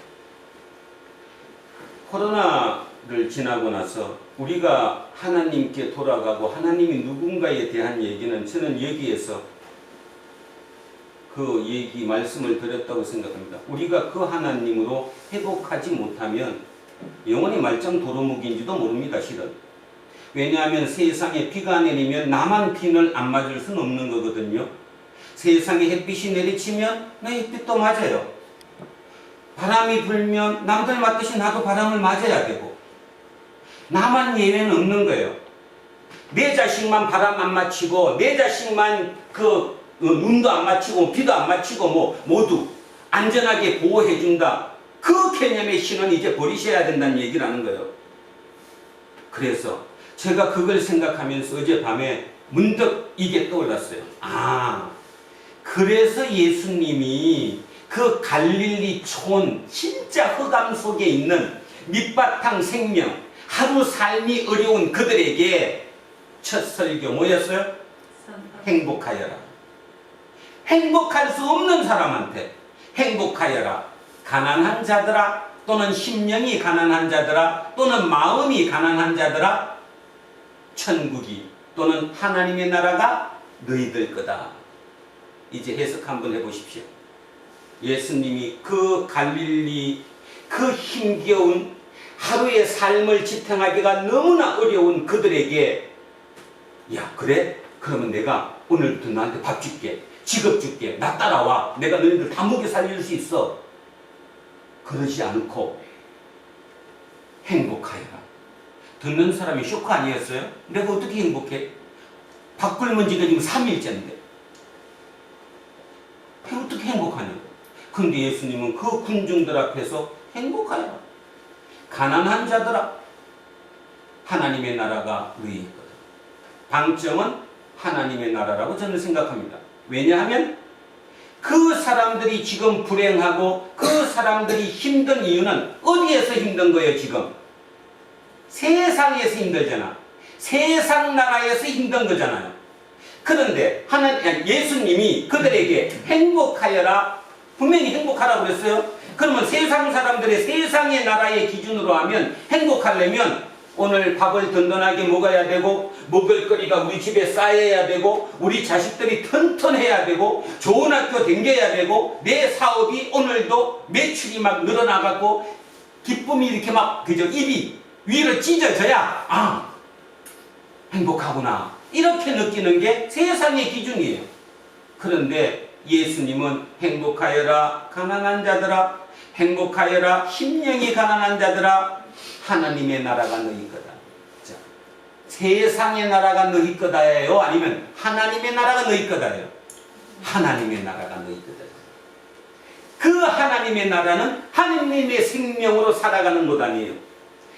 코로나를 지나고 나서 우리가 하나님께 돌아가고 하나님이 누군가에 대한 얘기는 저는 여기에서 그 얘기 말씀을 드렸다고 생각합니다. 우리가 그 하나님으로 회복하지 못하면 영원히 말짱 도루묵인지도 모릅니다. 실은. 왜냐하면 세상에 비가 내리면 나만 비를 안 맞을 수는 없는 거거든요. 세상에 햇빛이 내리치면 나 햇빛도 맞아요. 바람이 불면 남들 맞듯이 나도 바람을 맞아야 되고, 나만 예외는 없는 거예요. 내 자식만 바람 안 맞히고 내 자식만 눈도 안 맞히고 비도 안 맞히고 뭐 모두 안전하게 보호해준다. 그 개념의 신은 이제 버리셔야 된다는 얘기를 하는 거예요. 그래서 제가 그걸 생각하면서 어젯밤에 문득 이게 떠올랐어요. 그래서 예수님이 그 갈릴리 촌 진짜 흑암 속에 있는 밑바탕 생명, 하루 삶이 어려운 그들에게 첫 설교 뭐였어요? 행복하여라. 행복할 수 없는 사람한테 행복하여라. 가난한 자들아, 또는 심령이 가난한 자들아, 또는 마음이 가난한 자들아, 천국이 또는 하나님의 나라가 너희들 거다. 이제 해석 한번 해보십시오. 예수님이 그 갈릴리 그 힘겨운 하루의 삶을 지탱하기가 너무나 어려운 그들에게, 야 그래? 그러면 내가 오늘부터 너한테 밥 줄게, 직업 줄게, 나 따라와, 내가 너희들 다 먹여 살릴 수 있어. 그러지 않고 행복하여라. 듣는 사람이 쇼크 아니었어요? 내가 어떻게 행복해? 밥 굶은 지가 지금 3일째인데 어떻게 행복하냐고. 근데 예수님은 그 군중들 앞에서 행복하여라. 가난한 자들아, 하나님의 나라가 너희 거다. 방점은 하나님의 나라라고 저는 생각합니다. 왜냐하면 그 사람들이 지금 불행하고 그 사람들이 힘든 이유는 어디에서 힘든 거예요? 지금 세상에서 힘들잖아. 세상 나라에서 힘든 거잖아요. 그런데 예수님이 그들에게 행복하여라, 분명히 행복하라고 그랬어요. 그러면 세상 사람들의 세상의 나라의 기준으로 하면 행복하려면 오늘 밥을 든든하게 먹어야 되고, 먹을거리가 우리 집에 쌓여야 되고, 우리 자식들이 튼튼해야 되고, 좋은 학교 다녀야 되고, 내 사업이 오늘도 매출이 막 늘어나갖고 기쁨이 이렇게 막 입이 위로 찢어져야 행복하구나 이렇게 느끼는 게 세상의 기준이에요. 그런데 예수님은 행복하여라 가난한 자들아, 행복하여라 심령이 가난한 자들아, 하나님의 나라가 너희 거다. 자, 세상의 나라가 너희 거다예요? 아니면 하나님의 나라가 너희 거다예요? 하나님의 나라가 너희 거다. 그 하나님의 나라는 하나님의 생명으로 살아가는 것 아니에요.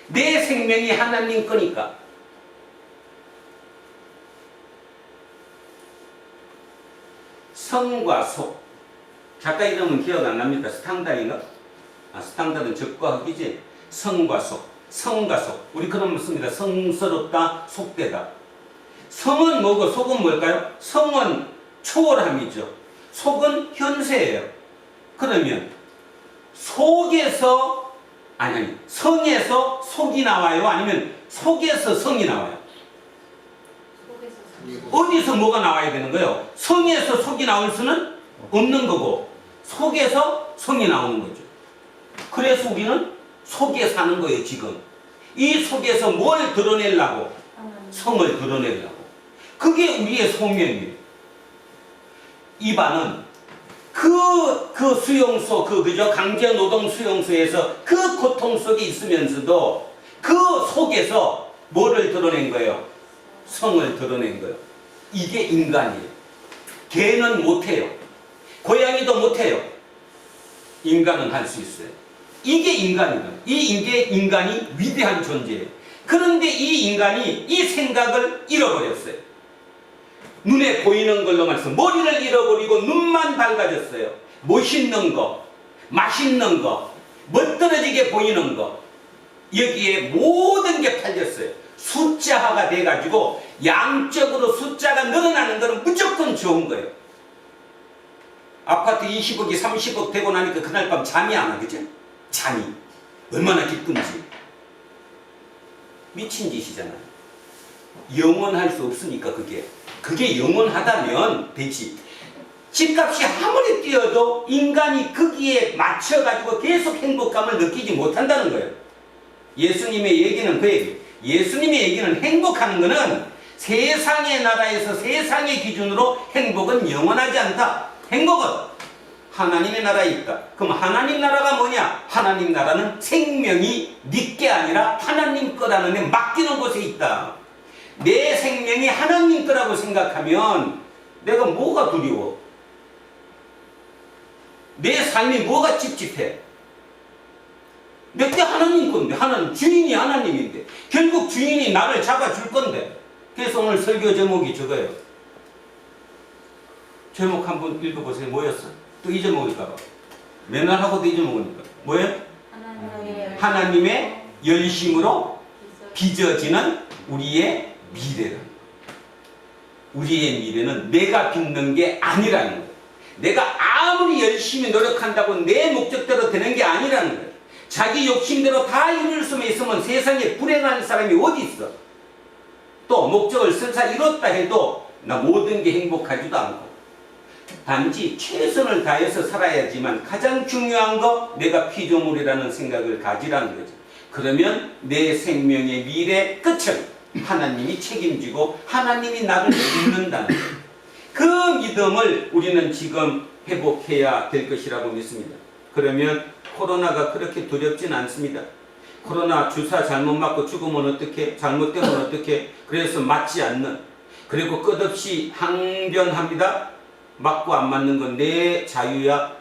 내 생명이 하나님 거니까. 성과 속. 작가 이름은 기억 안 납니까? 스탕달인가? 스탕달은 적과 흑이지. 성과 속. 성과 속. 우리 그런 말 씁니다. 성스럽다, 속되다. 성은 뭐고 속은 뭘까요? 성은 초월함이죠. 속은 현세예요. 그러면 속에서 성에서 속이 나와요? 아니면 속에서 성이 나와요? 어디서 뭐가 나와야 되는 거예요? 성에서 속이 나올 수는 없는 거고 속에서 성이 나오는 거죠. 그래서 우리는 속에 사는 거예요. 지금 이 속에서 뭘 드러내려고? 성을 드러내려고. 그게 우리의 소명이에요. 이반은 그 수용소, 그죠? 강제노동 수용소에서 그 고통 속에 있으면서도 그 속에서 뭐를 드러낸 거예요? 성을 드러낸 거예요. 이게 인간이에요. 개는 못해요. 고양이도 못해요. 인간은 할 수 있어요. 이게 인간이에요. 이게 인간이 위대한 존재예요. 그런데 이 인간이 이 생각을 잃어버렸어요. 눈에 보이는 걸로 말해서 머리를 잃어버리고 눈만 밝아졌어요. 멋있는 거, 맛있는 거, 멋들어지게 보이는 거, 여기에 모든 게 팔렸어요. 숫자화가 돼가지고 양적으로 숫자가 늘어나는 것은 무조건 좋은 거예요. 아파트 20억이 30억 되고 나니까 그날 밤 잠이 안 와, 그죠? 잠이 얼마나 기쁜지. 미친 짓이잖아요. 영원할 수 없으니까 그게 영원하다면 되지. 집값이 아무리 뛰어도 인간이 거기에 맞춰가지고 계속 행복감을 느끼지 못한다는 거예요. 예수님의 얘기는 그 얘기. 예수님의 얘기는 행복하는 것은 세상의 나라에서 세상의 기준으로 행복은 영원하지 않다. 행복은 하나님의 나라에 있다. 그럼 하나님 나라가 뭐냐? 하나님 나라는 생명이 네게 아니라 하나님 거라는 데 맡기는 곳에 있다. 내 생명이 하나님 거라고 생각하면 내가 뭐가 두려워? 내 삶이 뭐가 찝찝해? 내게 하나님 건데, 하나님 주인이 하나님인데 결국 주인이 나를 잡아줄 건데. 그래서 오늘 설교 제목이 저거예요. 제목 한번 읽어보세요. 뭐였어? 또 잊어먹을까봐. 맨날 하고도 잊어먹으니까. 뭐예요? 하나님의 열심으로 빚어지는 우리의 미래는. 우리의 미래는 내가 빚는 게 아니라는 거예요. 내가 아무리 열심히 노력한다고 내 목적대로 되는 게 아니라는 거예요. 자기 욕심대로 다 이룰 수만 있으면 세상에 불행한 사람이 어디 있어? 또 목적을 설사 이뤘다 해도 나 모든 게 행복하지도 않고 단지 최선을 다해서 살아야지만 가장 중요한 거 내가 피조물이라는 생각을 가지라는 거죠. 그러면 내 생명의 미래 끝을 하나님이 책임지고 하나님이 나를 믿는다는 거예요. 그 믿음을 우리는 지금 회복해야 될 것이라고 믿습니다. 그러면 코로나가 그렇게 두렵진 않습니다. 코로나 주사 잘못 맞고 죽으면 어떻게? 잘못되면 어떻게? 그래서 맞지 않는, 그리고 끝없이 항변합니다. 맞고 안 맞는 건 내 자유야.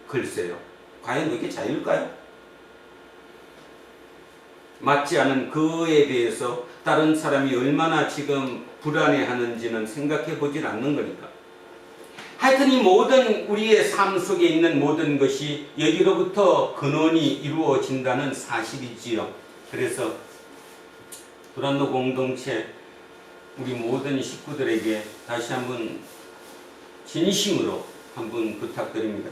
글쎄요. 과연 그게 자유일까요? 맞지 않은 그에 대해서 다른 사람이 얼마나 지금 불안해하는지는 생각해 보질 않는 거니까. 하여튼 이 모든 우리의 삶 속에 있는 모든 것이 여기로부터 근원이 이루어진다는 사실이지요. 그래서 두란노 공동체 우리 모든 식구들에게 다시 한번 진심으로 한번 부탁드립니다.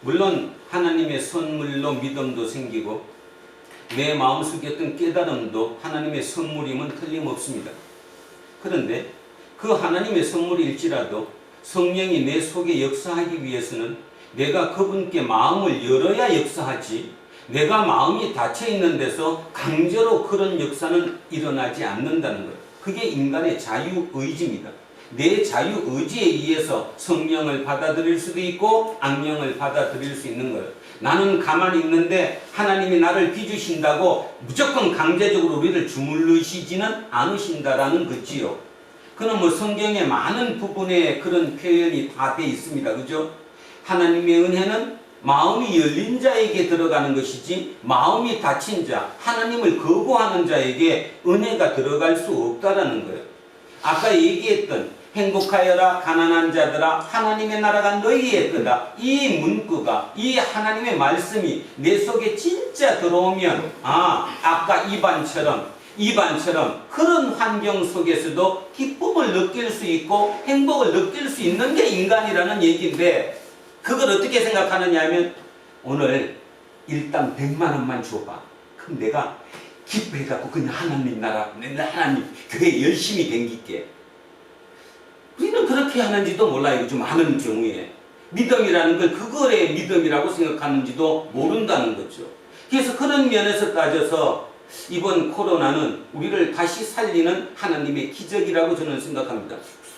물론 하나님의 선물로 믿음도 생기고 내 마음속에 어떤 깨달음도 하나님의 선물임은 틀림없습니다. 그런데 그 하나님의 선물일지라도 성령이 내 속에 역사하기 위해서는 내가 그분께 마음을 열어야 역사하지, 내가 마음이 닫혀있는 데서 강제로 그런 역사는 일어나지 않는다는 거예요. 그게 인간의 자유의지입니다. 내 자유의지에 의해서 성령을 받아들일 수도 있고 악령을 받아들일 수 있는 거예요. 나는 가만히 있는데 하나님이 나를 빚으신다고 무조건 강제적으로 우리를 주물르시지는 않으신다라는 거지요. 그는 뭐 성경에 많은 부분에 그런 표현이 다 돼 있습니다. 그죠? 하나님의 은혜는 마음이 열린 자에게 들어가는 것이지 마음이 닫힌 자, 하나님을 거부하는 자에게 은혜가 들어갈 수 없다라는 거예요. 아까 얘기했던 행복하여라 가난한 자들아 하나님의 나라가 너희의 거다. 이 문구가, 이 하나님의 말씀이 내 속에 진짜 들어오면 아까 이반처럼 그런 환경 속에서도 기쁨을 느낄 수 있고 행복을 느낄 수 있는 게 인간이라는 얘기인데, 그걸 어떻게 생각하느냐 하면 오늘 일단 100만 원만 줘봐. 그럼 내가 기뻐해갖고 그냥 하나님 나라, 하나님 교회 열심히 댕길게. 우리는 그렇게 하는지도 몰라요. 좀 많은 경우에 믿음이라는 걸 그거의 믿음이라고 생각하는지도 모른다는 거죠. 그래서 그런 면에서 따져서 이번 코로나는 우리를 다시 살리는 하나님의 기적이라고 저는 생각합니다.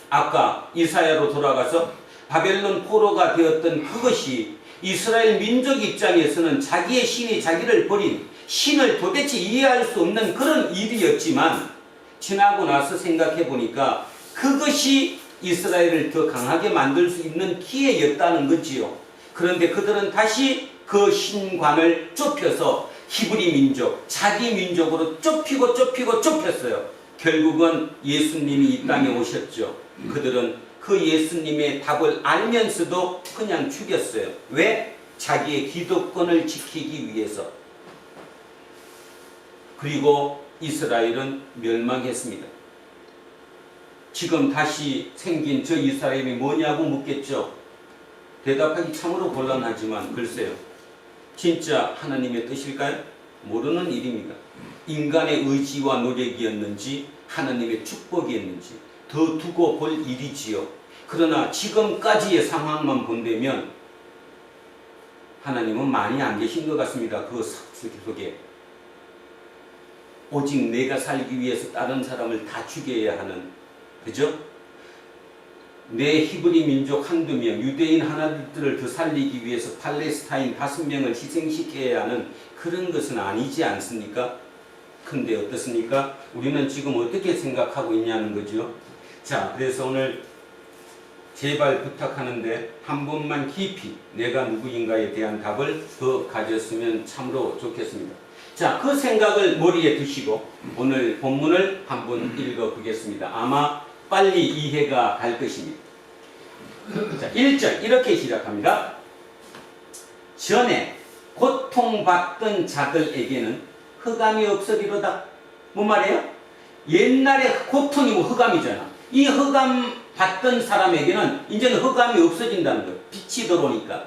아까 이사야로 돌아가서 바벨론 포로가 되었던 그것이 이스라엘 민족 입장에서는 자기의 신이 자기를 버린 신을 도대체 이해할 수 없는 그런 일이었지만 지나고 나서 생각해 보니까 그것이 이스라엘을 더 강하게 만들 수 있는 기회였다는 거지요. 그런데 그들은 다시 그 신관을 좁혀서 히브리 민족, 자기 민족으로 좁혔어요. 결국은 예수님이 이 땅에 오셨죠. 그들은 그 예수님의 답을 알면서도 그냥 죽였어요. 왜? 자기의 기득권을 지키기 위해서. 그리고 이스라엘은 멸망했습니다. 지금 다시 생긴 저 이스라엘이 뭐냐고 묻겠죠. 대답하기 참으로 곤란하지만 글쎄요. 진짜 하나님의 뜻일까요? 모르는 일입니다. 인간의 의지와 노력이었는지 하나님의 축복이었는지 더 두고 볼 일이지요. 그러나 지금까지의 상황만 본다면 하나님은 많이 안 계신 것 같습니다. 그 속에. 오직 내가 살기 위해서 다른 사람을 다 죽여야 하는, 그죠? 내 히브리 민족 한두 명, 유대인 하나들을 더 살리기 위해서 팔레스타인 5명을 희생시켜야 하는 그런 것은 아니지 않습니까? 근데 어떻습니까? 우리는 지금 어떻게 생각하고 있냐는 거죠. 자, 그래서 오늘 제발 부탁하는데 한 번만 깊이 내가 누구인가에 대한 답을 더 가졌으면 참으로 좋겠습니다. 자, 그 생각을 머리에 두시고 오늘 본문을 한번 읽어보겠습니다. 아마 빨리 이해가 갈 것입니다. 자, 1절 이렇게 시작합니다. 전에 고통받던 자들에게는 흑암이 없으리로다. 뭔 말이에요? 옛날에 고통이 뭐 흑암이잖아. 이 흑암 받던 사람에게는 이제는 흑암이 없어진다는 거예요. 빛이 들어오니까.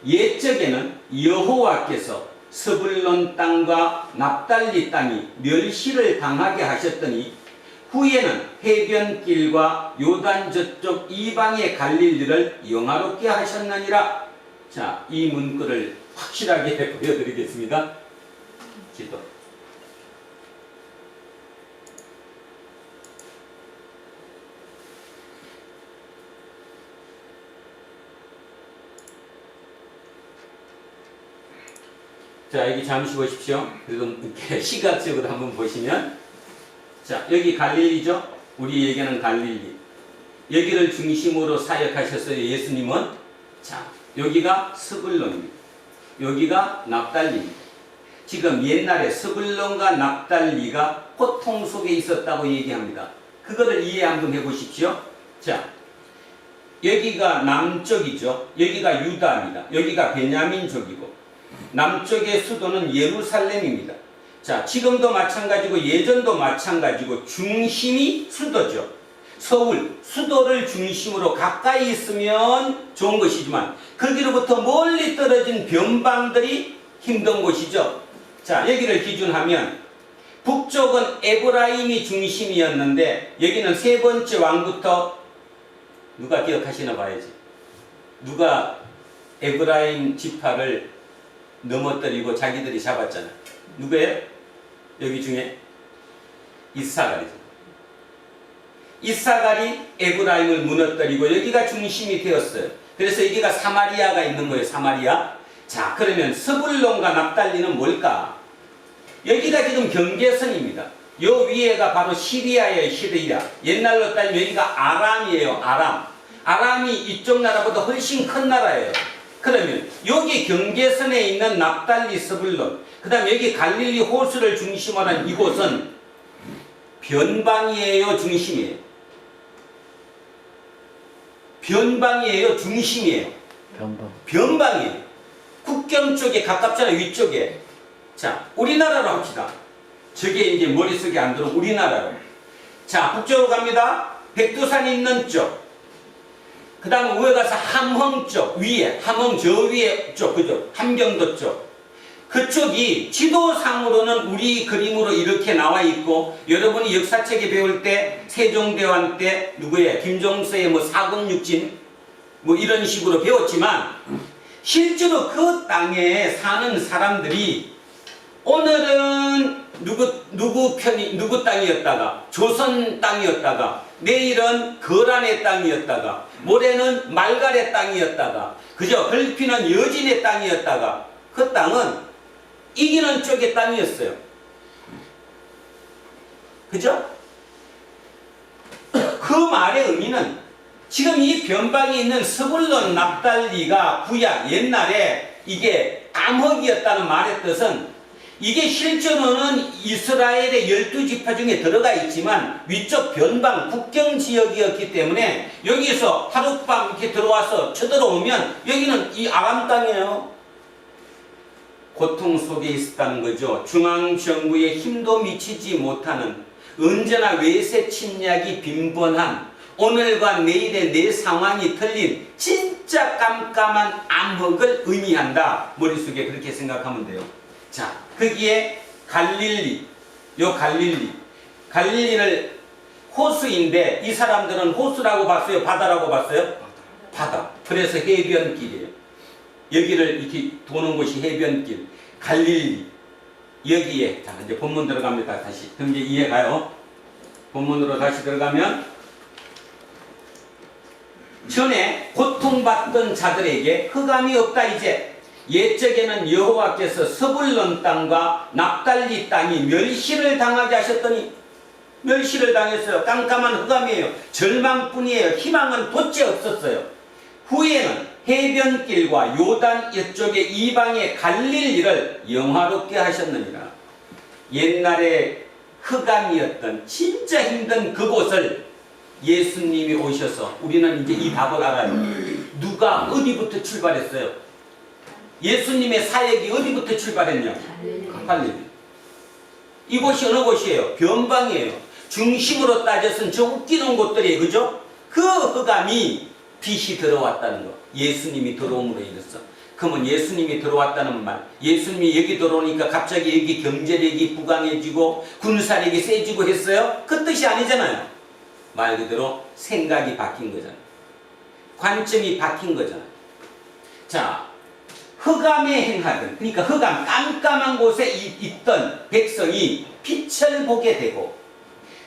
옛적에는 여호와께서 스불론 땅과 납달리 땅이 멸시를 당하게 하셨더니 후에는 해변길과 요단 저쪽 이방의 갈릴리를 영화롭게 하셨느니라. 자, 이 문구를 확실하게 보여드리겠습니다. 기도. 자, 여기 잠시 보십시오. 그래도 이렇게 시각적으로 한번 보시면, 자, 여기 갈릴리죠? 우리에게는 갈릴리. 여기를 중심으로 사역하셨어요, 예수님은. 자, 여기가 스불론입니다. 여기가 납달리입니다. 지금 옛날에 스불론과 납달리가 고통 속에 있었다고 얘기합니다. 그거를 이해 한번 해보십시오. 자, 여기가 남쪽이죠. 여기가 유다입니다. 여기가 베냐민족이고 남쪽의 수도는 예루살렘입니다. 자, 지금도 마찬가지고 예전도 마찬가지고 중심이 수도죠. 서울, 수도를 중심으로 가까이 있으면 좋은 것이지만 거기로부터 멀리 떨어진 변방들이 힘든 곳이죠. 자, 여기를 기준하면 북쪽은 에브라임이 중심이었는데 여기는 세 번째 왕부터 누가 기억하시나 봐야지. 누가 에브라임 지파를 넘어뜨리고 자기들이 잡았잖아. 누구예요? 여기 중에 이사갈이죠. 이사갈이 에브라임을 무너뜨리고 여기가 중심이 되었어요. 그래서 여기가 사마리아가 있는 거예요. 사마리아. 자, 그러면 스불론과 납달리는 뭘까? 여기가 지금 경계선입니다. 요 위에가 바로 시리아예요. 시리아. 옛날로 따지면 여기가 아람이에요. 아람. 아람이 이쪽 나라보다 훨씬 큰 나라예요. 그러면 여기 경계선에 있는 납달리, 스불론, 그 다음에 여기 갈릴리 호수를 중심으로 한 이곳은 변방이에요, 중심이에요? 변방이에요, 중심이에요? 변방이에요. 국경 쪽에 가깝잖아요, 위쪽에. 자, 우리나라로 합시다. 저게 이제 머릿속에 안 들어. 우리나라로. 자, 북쪽으로 갑니다. 백두산이 있는 쪽. 그 다음 위에 가서 함흥 쪽, 위에, 함흥 저 위에 쪽, 그죠? 함경도 쪽. 그쪽이 지도상으로는 우리 그림으로 이렇게 나와 있고, 여러분이 역사책에 배울 때, 세종대왕 때, 누구예요? 김종서의 뭐 사금육진, 뭐 이런 식으로 배웠지만, 실제로 그 땅에 사는 사람들이 오늘은 누구 땅이었다가, 조선 땅이었다가, 내일은 거란의 땅이었다가, 모레는 말갈의 땅이었다가, 그죠? 걸피는 여진의 땅이었다가, 그 땅은 이기는 쪽의 땅이었어요. 그죠? 그 말의 의미는 지금 이 변방에 있는 스불론 납달리가 구약 옛날에 이게 암흑이었다는 말의 뜻은 이게 실제로는 이스라엘의 12지파 중에 들어가 있지만 위쪽 변방 국경 지역이었기 때문에 여기서 하룻밤 이렇게 들어와서 쳐들어오면 여기는 이 아람 땅이에요. 고통 속에 있었다는 거죠. 중앙정부의 힘도 미치지 못하는 언제나 외세 침략이 빈번한 오늘과 내일의 내 상황이 틀린 진짜 깜깜한 암흑을 의미한다. 머릿속에 그렇게 생각하면 돼요. 자, 거기에 갈릴리, 갈릴리를 호수인데 이 사람들은 호수라고 봤어요? 바다라고 봤어요? 바다. 그래서 해변길이에요. 여기를 이렇게 도는 곳이 해변길. 갈릴리. 여기에, 자, 이제 본문 들어갑니다. 다시. 그럼 이제 이해가요? 본문으로 다시 들어가면 전에 고통받던 자들에게 흑암이 없다 이제. 옛적에는 여호와께서 스불론 땅과 납달리 땅이 멸시를 당하게 하셨더니 멸시를 당했어요. 깜깜한 흑암이에요. 절망뿐이에요. 희망은 도대체 없었어요. 후에는 해변길과 요단 이쪽의 이방의 갈릴리를 영화롭게 하셨느니라. 옛날에 흑암이었던 진짜 힘든 그곳을 예수님이 오셔서 우리는 이제 이 답을 알아요. 누가 어디부터 출발했어요? 예수님의 사역이 어디부터 출발했냐? 갈릴리. 이곳이 어느 곳이에요? 변방이에요. 중심으로 따져서는 저 웃기는 곳들이에요. 그죠? 그 흑암이 빛이 들어왔다는 거. 예수님이 들어옴으로 인해서. 그러면 예수님이 들어왔다는 말, 예수님이 여기 들어오니까 갑자기 여기 경제력이 부강해지고 군사력이 세지고 했어요? 그 뜻이 아니잖아요. 말 그대로 생각이 바뀐 거잖아요. 관점이 바뀐 거잖아요. 자, 흑암에 행하던, 그러니까 흑암, 깜깜한 곳에 있던 백성이 빛을 보게 되고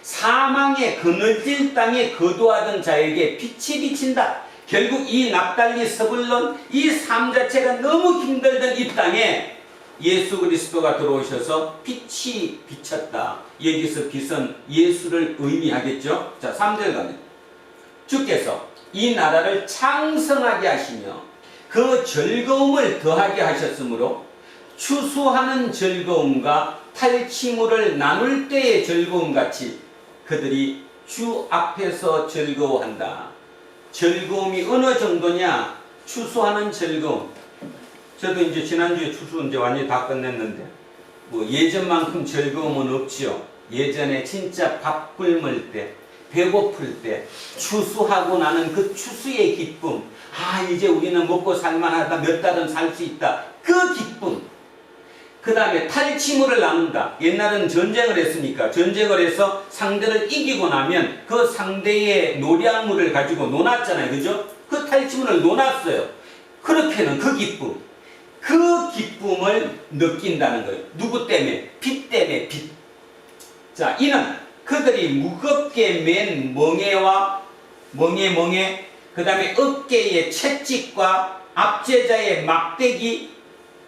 사망의 그늘진 땅에 거주하던 자에게 빛이 비친다. 결국 이 납달리 스불론 이 삶 자체가 너무 힘들던 이 땅에 예수 그리스도가 들어오셔서 빛이 비쳤다. 여기서 빛은 예수를 의미하겠죠. 자, 3절 갑니다. 주께서 이 나라를 창성하게 하시며 그 즐거움을 더하게 하셨으므로 추수하는 즐거움과 탈취물을 나눌 때의 즐거움같이 그들이 주 앞에서 즐거워한다. 즐거움이 어느 정도냐? 추수하는 즐거움. 저도 이제 지난주에 추수 이제 완전히 다 끝냈는데 뭐 예전만큼 즐거움은 없지요. 예전에 진짜 밥 굶을 때, 배고플 때 추수하고 나는 그 추수의 기쁨. 아, 이제 우리는 먹고 살만하다. 몇 달은 살 수 있다. 그 기쁨. 그 다음에 탈취물을 나눈다. 옛날은 전쟁을 했으니까 전쟁을 해서 상대를 이기고 나면 그 상대의 노량물을 가지고 논았잖아요. 그죠? 그 탈취물을 논았어요. 그렇게는 그 기쁨. 그 기쁨을 느낀다는 거예요. 누구 때문에? 빛 때문에 빛. 자, 이는 그들이 무겁게 맨 멍에와 멍에 그 다음에 어깨의 채찍과 압제자의 막대기.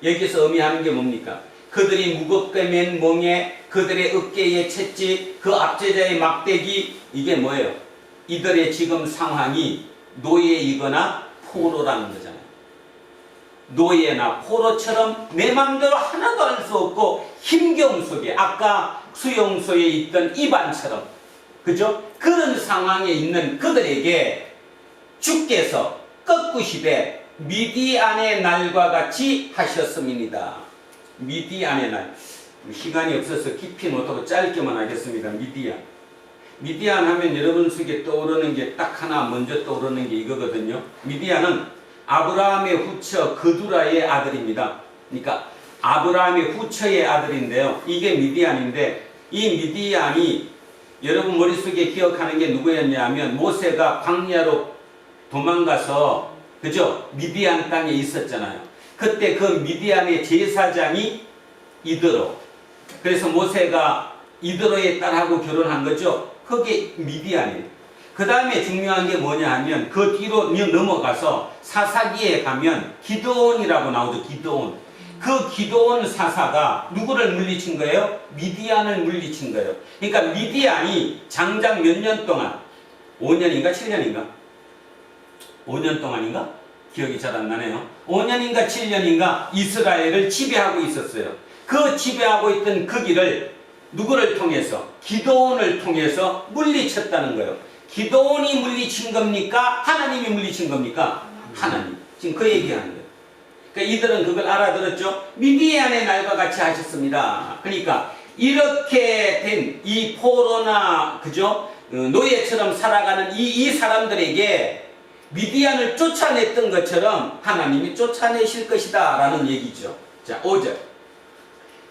여기서 의미하는 게 뭡니까? 그들이 무겁게 맨 멍에 그들의 어깨의 채찍 그 압제자의 막대기. 이게 뭐예요? 이들의 지금 상황이 노예이거나 포로라는 거잖아요. 노예나 포로처럼 내 마음대로 하나도 할 수 없고 힘겨움 속에 아까 수용소에 있던 이반처럼, 그죠? 그런 상황에 있는 그들에게 주께서 꺾으시되 미디안의 날과 같이 하셨음이니이다. 미디안의 날. 시간이 없어서 깊이 못하고 짧게만 하겠습니다. 미디안 하면 여러분 속에 떠오르는 게 딱 하나 먼저 떠오르는 게 이거거든요. 미디안은 아브라함의 후처 그두라의 아들입니다. 그러니까 아브라함의 후처의 아들인데요. 이게 미디안인데 이 미디안이 여러분 머릿속에 기억하는 게 누구였냐 하면 모세가 광야로 도망가서, 그죠? 미디안 땅에 있었잖아요. 그때 그 미디안의 제사장이 이드로. 그래서 모세가 이드로의 딸하고 결혼한 거죠. 그게 미디안이에요. 그 다음에 중요한 게 뭐냐 하면 그 뒤로 넘어가서 사사기에 가면 기드온이라고 나오죠. 기드온. 그 기드온 사사가 누구를 물리친 거예요? 미디안을 물리친 거예요. 그러니까 미디안이 장장 몇 년 동안 5년인가 7년인가? 5년 동안인가? 기억이 잘 안 나네요. 5년인가 7년인가 이스라엘을 지배하고 있었어요. 그 지배하고 있던 그 길을 누구를 통해서? 기드온을 통해서 물리쳤다는 거예요. 기드온이 물리친 겁니까? 하나님이 물리친 겁니까? 하나님. 지금 그 얘기하는 거예요. 그러니까 이들은 그걸 알아들었죠. 미디안의 날과 같이 하셨습니다. 그러니까 이렇게 된 이 포로나 그죠? 노예처럼 살아가는 이 사람들에게 미디안을 쫓아냈던 것처럼 하나님이 쫓아내실 것이다 라는 얘기죠. 자, 5절.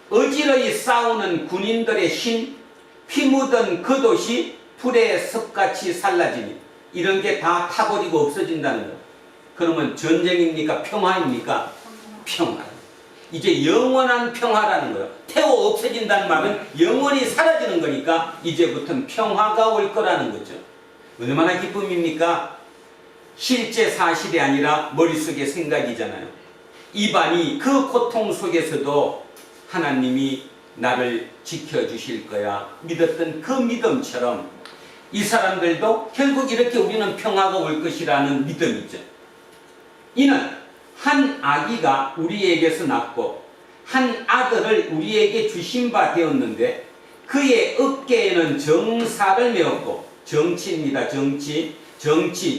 어지러이 싸우는 군인들의 신, 피 묻은 그 도시 불의 섭같이 살라지니. 이런 게 다 타버리고 없어진다는 거. 그러면 전쟁입니까? 평화입니까? 평화. 이제 영원한 평화라는 거예요. 태워 없어진다는 말은 영원히 사라지는 거니까 이제부터는 평화가 올 거라는 거죠. 얼마나 기쁨입니까? 실제 사실이 아니라 머릿속의 생각이잖아요. 입안이 그 고통 속에서도 하나님이 나를 지켜주실 거야 믿었던 그 믿음처럼 이 사람들도 결국 이렇게 우리는 평화가 올 것이라는 믿음이죠. 이는 한 아기가 우리에게서 낳고 한 아들을 우리에게 주신 바 되었는데 그의 어깨에는 정사를 메었고 정치입니다.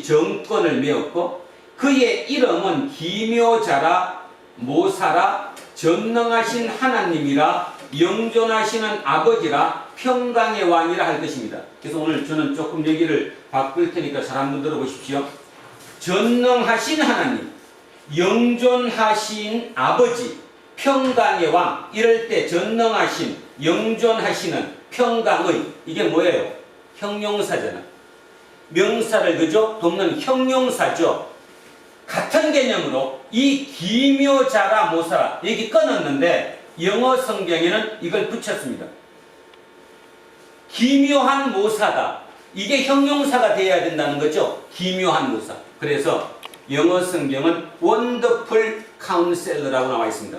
정권을 메었고 그의 이름은 기묘자라 모사라 전능하신 하나님이라 영존하시는 아버지라 평강의 왕이라 할 것입니다. 그래서 오늘 저는 조금 얘기를 바꿀 테니까 잘 한번 들어보십시오. 전능하신 하나님, 영존하신 아버지, 평강의 왕. 이럴 때 전능하신, 영존하시는 평강의, 이게 뭐예요? 형용사잖아. 명사를 그죠? 돕는 형용사죠. 같은 개념으로 이 기묘자라 모사라 여기 끊었는데 영어 성경에는 이걸 붙였습니다. 기묘한 모사다. 이게 형용사가 돼야 된다는 거죠. 기묘한 모사. 그래서 영어 성경은 원더풀 카운셀러라고 나와 있습니다.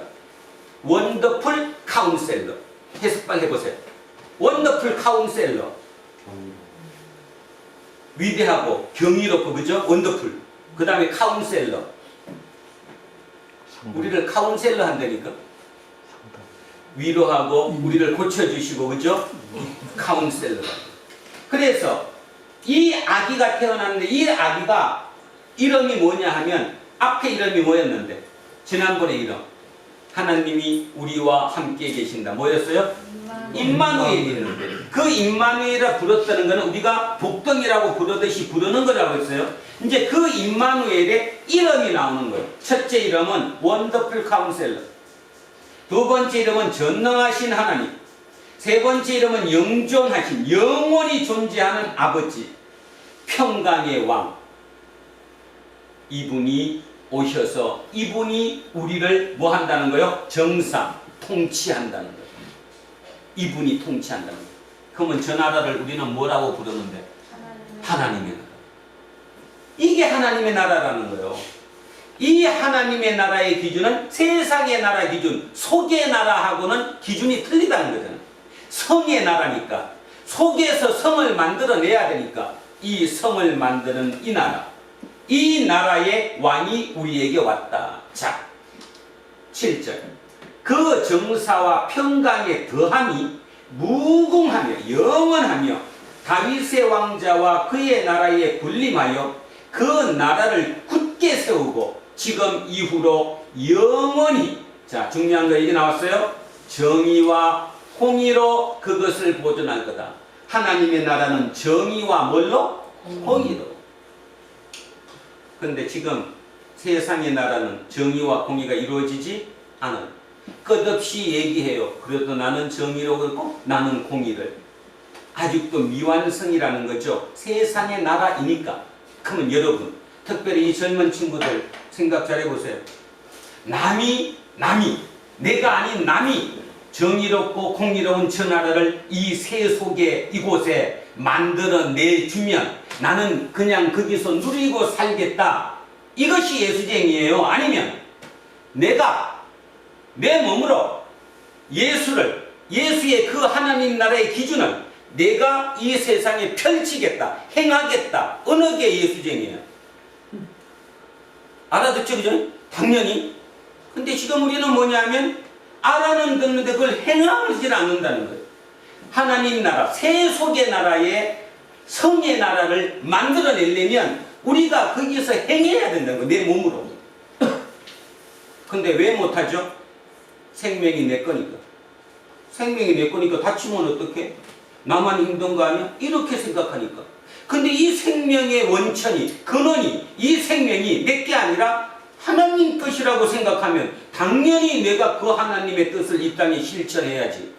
원더풀 카운셀러. 해석 빨리 해보세요. 원더풀 카운셀러. 위대하고 경이롭고 그죠? 원더풀. 그 다음에 카운셀러. 우리를 카운셀러 한다니까. 위로하고 우리를 고쳐주시고 그죠? 카운셀러. 그래서 이 아기가 태어났는데 이 아기가 이름이 뭐냐 하면 앞에 이름이 뭐였는데 지난번에 이름 하나님이 우리와 함께 계신다. 뭐였어요? 임마누엘이었는데 그 임마누엘이라 불렀다는 것은 우리가 복덩이라고 부르듯이 부르는 거라고 했어요. 이제 그 임마누엘의 이름이 나오는 거예요. 첫째 이름은 원더풀 카운셀러, 두 번째 이름은 전능하신 하나님, 세 번째 이름은 영존하신 영원히 존재하는 아버지, 평강의 왕. 이분이 오셔서 이분이 우리를 뭐 한다는 거예요? 정상, 통치한다는 거예요. 이분이 통치한다는 거예요. 그러면 저 나라를 우리는 뭐라고 부르는데? 하나님의 나라. 이게 하나님의 나라라는 거예요. 이 하나님의 나라의 기준은 세상의 나라 기준, 속의 나라하고는 기준이 틀리다는 거잖아요. 성의 나라니까 속에서 성을 만들어내야 되니까 이 성을 만드는 이 나라, 이 나라의 왕이 우리에게 왔다. 자, 7절. 그 정사와 평강의 더함이 무궁하며 영원하며 다윗의 왕자와 그의 나라에 군림하여 그 나라를 굳게 세우고 지금 이후로 영원히, 자 중요한 거 이게 나왔어요. 정의와 공의로 그것을 보존할 거다. 하나님의 나라는 정의와 뭘로? 공의로. 그런데 지금 세상의 나라는 정의와 공의가 이루어지지 않아요. 끝없이 얘기해요. 그래도 나는 정의로 그렇고 나는 공의를. 아직도 미완성이라는 거죠. 세상의 나라이니까. 그러면 여러분, 특별히 이 젊은 친구들 생각 잘 해보세요. 남이 내가 아닌 남이 정의롭고 공의로운 저 나라를 이 세속에 이곳에 만들어내주면 나는 그냥 거기서 누리고 살겠다. 이것이 예수쟁이에요. 아니면 내가 내 몸으로 예수의 그 하나님 나라의 기준을 내가 이 세상에 펼치겠다, 행하겠다. 어느 게 예수쟁이에요? 알아듣죠, 그죠? 당연히. 근데 지금 우리는 뭐냐면 알아는 듣는데 그걸 행하지 않는다는 거예요. 하나님 나라, 세속의 나라에 성의 나라를 만들어내려면 우리가 거기에서 행해야 된다는 거예요. 내 몸으로. 근데 왜 못하죠? 생명이 내 거니까. 생명이 내 거니까 다치면 어떡해? 나만 힘든 거 아니야? 이렇게 생각하니까. 근데 이 생명의 원천이, 근원이, 이 생명이 내 게 아니라 하나님 것이라고 생각하면 당연히 내가 그 하나님의 뜻을 이 땅에 실천해야지.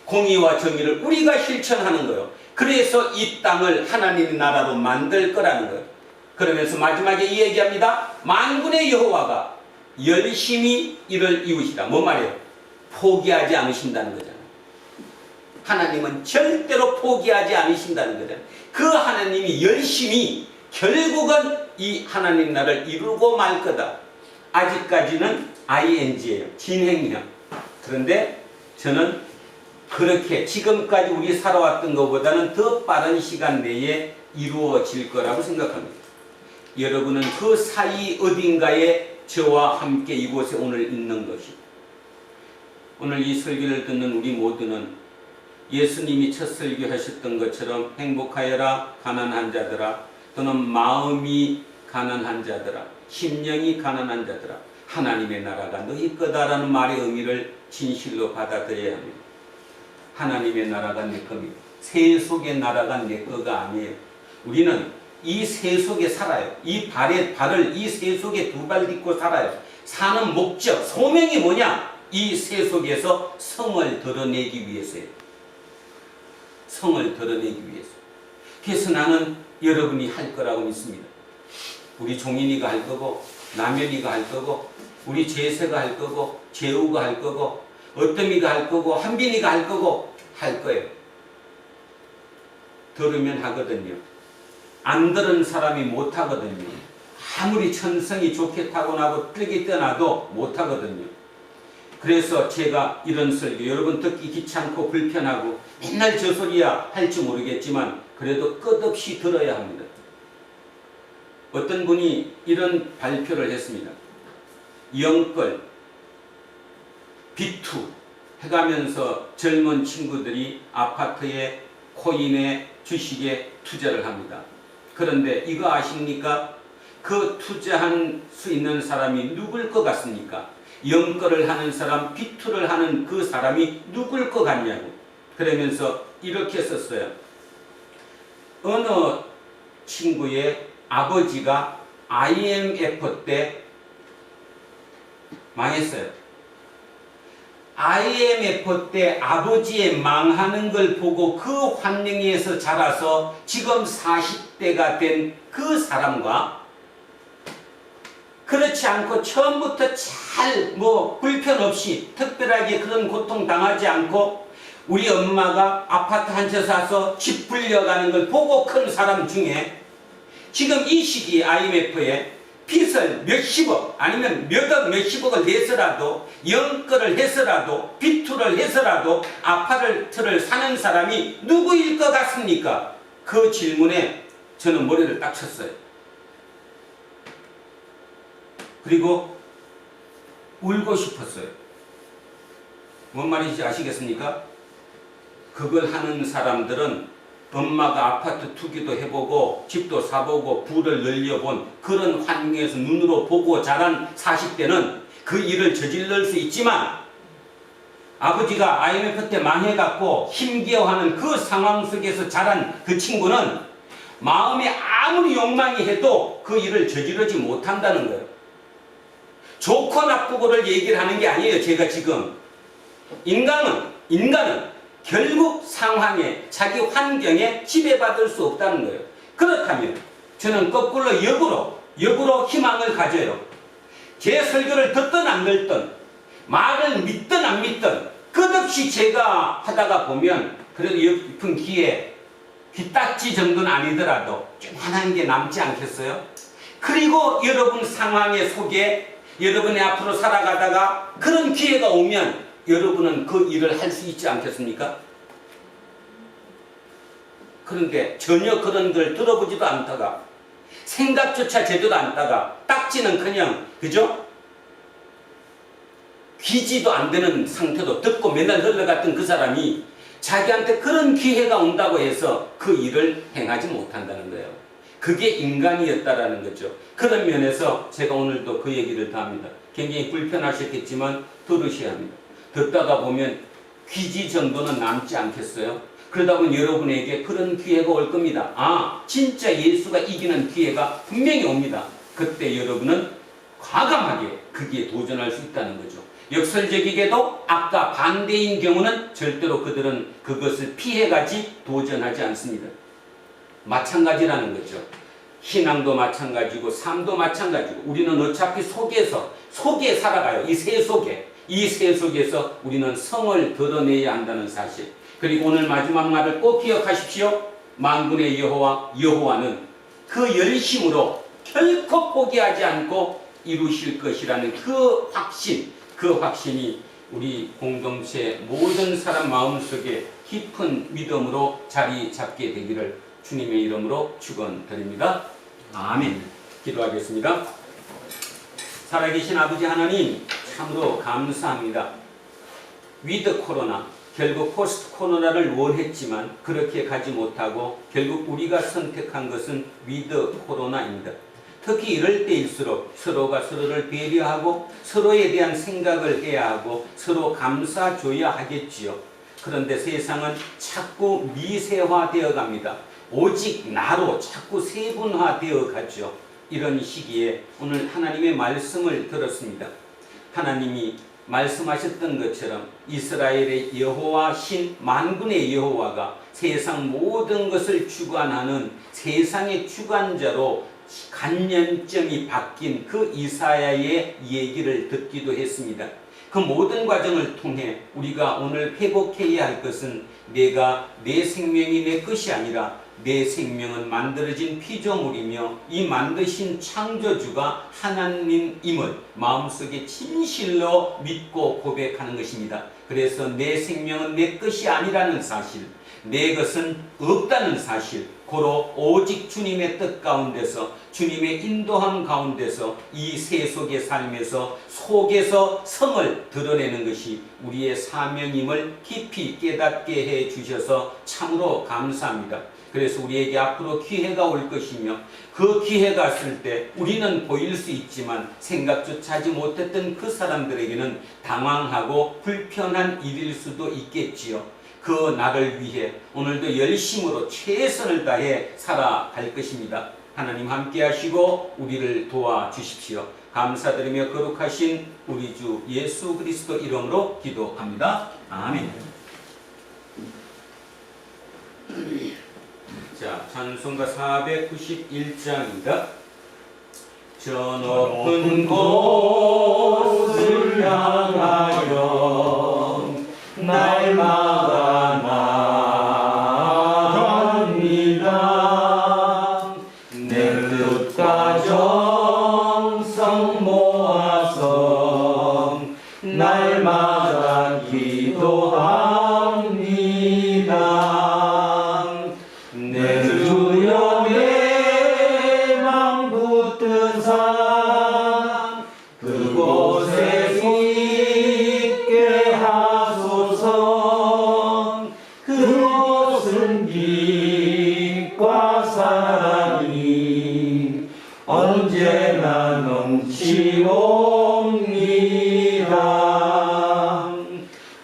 공의와 정의를 우리가 실천하는 거예요. 그래서 이 땅을 하나님의 나라로 만들 거라는 거예요. 그러면서 마지막에 이 얘기합니다. 만군의 여호와가 열심히 이를 이루시다. 뭐 말이에요? 포기하지 않으신다는 거잖아요. 하나님은 절대로 포기하지 않으신다는 거잖아요. 그 하나님이 열심히 결국은 이 하나님 나라를 이루고 말 거다. 아직까지는 ing예요. 진행형. 그런데 저는 그렇게 지금까지 우리 살아왔던 것보다는 더 빠른 시간 내에 이루어질 거라고 생각합니다. 여러분은 그 사이 어딘가에 저와 함께 이곳에 오늘 있는 것이, 오늘 이 설교를 듣는 우리 모두는 예수님이 첫 설교하셨던 것처럼 행복하여라 가난한 자들아, 또는 마음이 가난한 자들아, 심령이 가난한 자들아, 하나님의 나라가 너희 거다라는 말의 의미를 진실로 받아들여야 합니다. 하나님의 나라가 내 겁니다. 세속의 나라가 내 거가 아니에요. 우리는 이 세속에 살아요. 이 발을 이 세속에 두 발 딛고 살아요. 사는 목적, 소명이 뭐냐? 이 세속에서 성을 드러내기 위해서예요. 성을 드러내기 위해서. 그래서 나는 여러분이 할 거라고 믿습니다. 우리 종인이가 할 거고, 남현이가 할 거고, 우리 제세가 할 거고, 재우가 할 거고, 어떠미가 할 거고, 한빈이가 할 거고, 할 거예요. 들으면 하거든요. 안 들은 사람이 못 하거든요. 아무리 천성이 좋게 타고나고 뜨기 떠나도 못 하거든요. 그래서 제가 이런 설교, 여러분 듣기 귀찮고 불편하고 맨날 저 소리야 할지 모르겠지만 그래도 끝없이 들어야 합니다. 어떤 분이 이런 발표를 했습니다. 영끌, 비투 해가면서 젊은 친구들이 아파트에, 코인에, 주식에 투자를 합니다. 그런데 이거 아십니까? 그 투자할 수 있는 사람이 누굴 것 같습니까? 영끌을 하는 사람, 비투를 하는 그 사람이 누굴 것 같냐고. 그러면서 이렇게 썼어요. 어느 친구의 아버지가 IMF 때 망했어요. IMF 때 아버지의 망하는 걸 보고 그 환경에서 자라서 지금 40대가 된 그 사람과 그렇지 않고 처음부터 잘 불편 없이 특별하게 그런 고통 당하지 않고 우리 엄마가 아파트 한 채 사서 집 불려가는 걸 보고 큰 사람 중에 지금 이 시기에 IMF에 빚을 몇십억 아니면 몇억 몇십억을 내서라도 영끌을 해서라도 비투를 해서라도 아파트를 사는 사람이 누구일 것 같습니까? 그 질문에 저는 머리를 딱 쳤어요. 그리고 울고 싶었어요. 뭔 말인지 아시겠습니까? 그걸 하는 사람들은 엄마가 아파트 투기도 해보고 집도 사보고 부를 늘려본 그런 환경에서 눈으로 보고 자란 40대는 그 일을 저질러 수 있지만 아버지가 IMF 때 망해갖고 힘겨워하는 그 상황 속에서 자란 그 친구는 마음에 아무리 욕망이 해도 그 일을 저지르지 못한다는 거예요. 좋고 나쁘고를 얘기를 하는 게 아니에요. 제가 지금 인간은 결국 상황에 자기 환경에 지배받을 수 없다는 거예요. 그렇다면 저는 거꾸로 역으로 희망을 가져요. 제 설교를 듣든 안 듣든 말을 믿든 안 믿든 끝없이 제가 하다가 보면 그래도 깊은 귀딱지 정도는 아니더라도 조그만한 게 남지 않겠어요? 그리고 여러분 상황의 속에 여러분이 앞으로 살아가다가 그런 기회가 오면 여러분은 그 일을 할 수 있지 않겠습니까? 그런데 전혀 그런 걸 들어보지도 않다가 생각조차 제대로 안 따가 딱지는커녕 그죠? 귀지도 안 되는 상태도 듣고 맨날 흘러갔던 그 사람이 자기한테 그런 기회가 온다고 해서 그 일을 행하지 못한다는 거예요. 그게 인간이었다라는 거죠. 그런 면에서 제가 오늘도 그 얘기를 다 합니다. 굉장히 불편하셨겠지만 들으셔야 합니다. 듣다가 보면 귀지 정도는 남지 않겠어요? 그러다 보면 여러분에게 그런 기회가 올 겁니다. 아, 진짜 예수가 이기는 기회가 분명히 옵니다. 그때 여러분은 과감하게 거기에 도전할 수 있다는 거죠. 역설적이게도 아까 반대인 경우는 절대로 그들은 그것을 피해가지 도전하지 않습니다. 마찬가지라는 거죠. 신앙도 마찬가지고 삶도 마찬가지고 우리는 어차피 속에 살아가요. 이 새 속에서 우리는 성을 드러내야 한다는 사실. 그리고 오늘 마지막 말을 꼭 기억하십시오. 만군의 여호와는 그 열심으로 결코 포기하지 않고 이루실 것이라는 그 확신이 우리 공동체 모든 사람 마음속에 깊은 믿음으로 자리 잡게 되기를 주님의 이름으로 축원드립니다. 아멘. 기도하겠습니다. 살아계신 아버지 하나님, 참으로 감사합니다. 위드 코로나, 결국 포스트 코로나를 원했지만 그렇게 가지 못하고 결국 우리가 선택한 것은 위드 코로나입니다. 특히 이럴 때일수록 서로가 서로를 배려하고 서로에 대한 생각을 해야 하고 서로 감싸줘야 하겠지요. 그런데 세상은 자꾸 미세화되어 갑니다. 오직 나로 자꾸 세분화되어 가죠. 이런 시기에 오늘 하나님의 말씀을 들었습니다. 하나님이 말씀하셨던 것처럼 이스라엘의 여호와 신 만군의 여호와가 세상 모든 것을 주관하는 세상의 주관자로 관념점이 바뀐 그 이사야의 얘기를 듣기도 했습니다. 그 모든 과정을 통해 우리가 오늘 회복해야 할 것은 내 생명이 내 것이 아니라 내 생명은 만들어진 피조물이며 이 만드신 창조주가 하나님임을 마음속에 진실로 믿고 고백하는 것입니다. 그래서 내 생명은 내 것이 아니라는 사실, 내 것은 없다는 사실, 고로 오직 주님의 뜻 가운데서 주님의 인도함 가운데서 이 세속의 삶에서 속에서 성을 드러내는 것이 우리의 사명임을 깊이 깨닫게 해 주셔서 참으로 감사합니다. 그래서 우리에게 앞으로 기회가 올 것이며 그 기회가 왔을 때 우리는 보일 수 있지만 생각조차 하지 못했던 그 사람들에게는 당황하고 불편한 일일 수도 있겠지요. 그 나를 위해 오늘도 열심으로 최선을 다해 살아갈 것입니다. 하나님 함께 하시고 우리를 도와주십시오. 감사드리며 거룩하신 우리 주 예수 그리스도 이름으로 기도합니다. 아멘. 자, 찬송가 491장입니다. 저 높은 곳을 향하여 날마다 나갑니다. 내 뜻과 정성 모아서 날마다 기도합니다. 내 주여 내 맘 붙든 산 그곳에 있게 하소서. 그곳은 빛과 사랑이 언제나 넘치옵니다.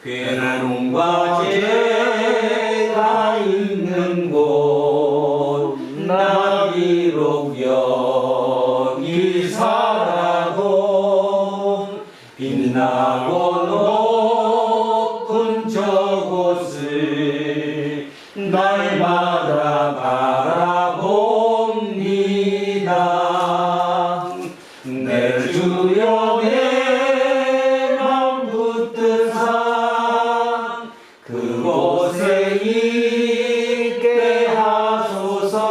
괴로움과 죄가 있는 곳 나 비록 여기 살아도 빛나고 높은 저곳을 날마다 바라봅니다. 내 주여 내 맘 붙든 산 그곳에 있게 하소서.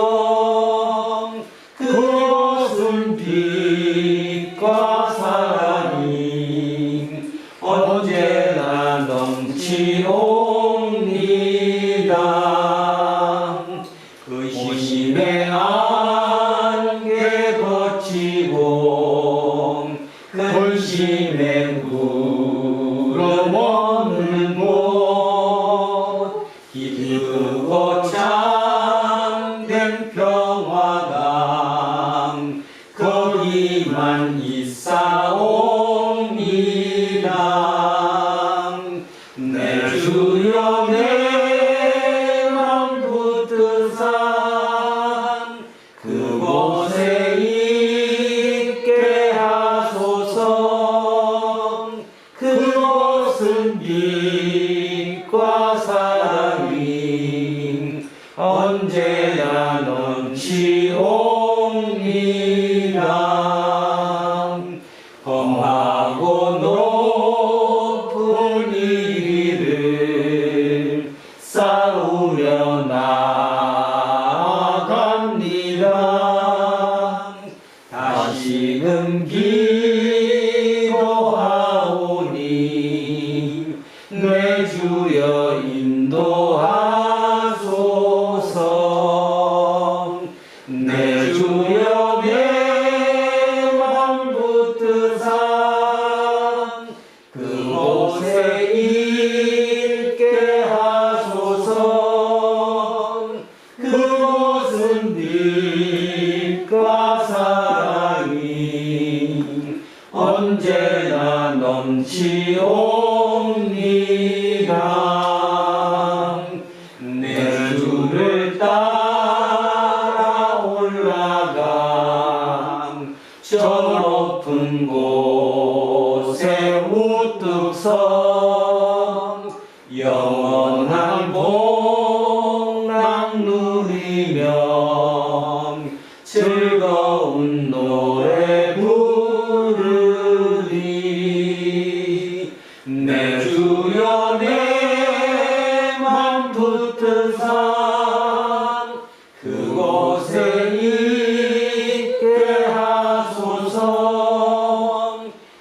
그곳은 빛과 사랑이 언제나 넘치옵니다. 그 심의 안개 내 주여 내 맘 붙드사 그곳에 있게 하소서. 그곳은 빛과 사랑이 언제나 넘치옵니다. 험하고 높은 일을 싸우며 나아갑니다. 다시금 기도하오니 내 주여 인도하소서. 내 주여 내 맘 붙드사 그곳에 있게 하소서. 그곳은 빛과 사랑이 언제나 넘치옵니다. 내 주를 따라 올라가 저 높은 곳에 우뚝 서 영원한 복락 누리며 즐거운 노래 부르리. 내 주여 내 맘 붙드사 그곳에 있게 하소서.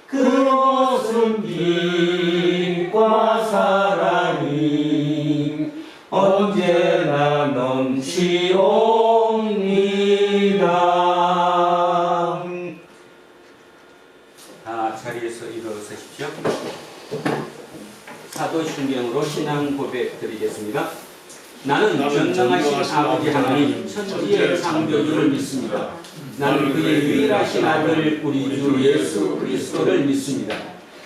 그곳은 빛과 사랑이 언제나 넘치옵니다. 다 자리에서 일어서십시오. 사도신경으로 신앙 고백 드리겠습니다. 나는 전능하신 아버지 하나님 천지의 창조주를 믿습니다. 나는 그의 유일하신 아들 우리 주 예수 그리스도를 믿습니다.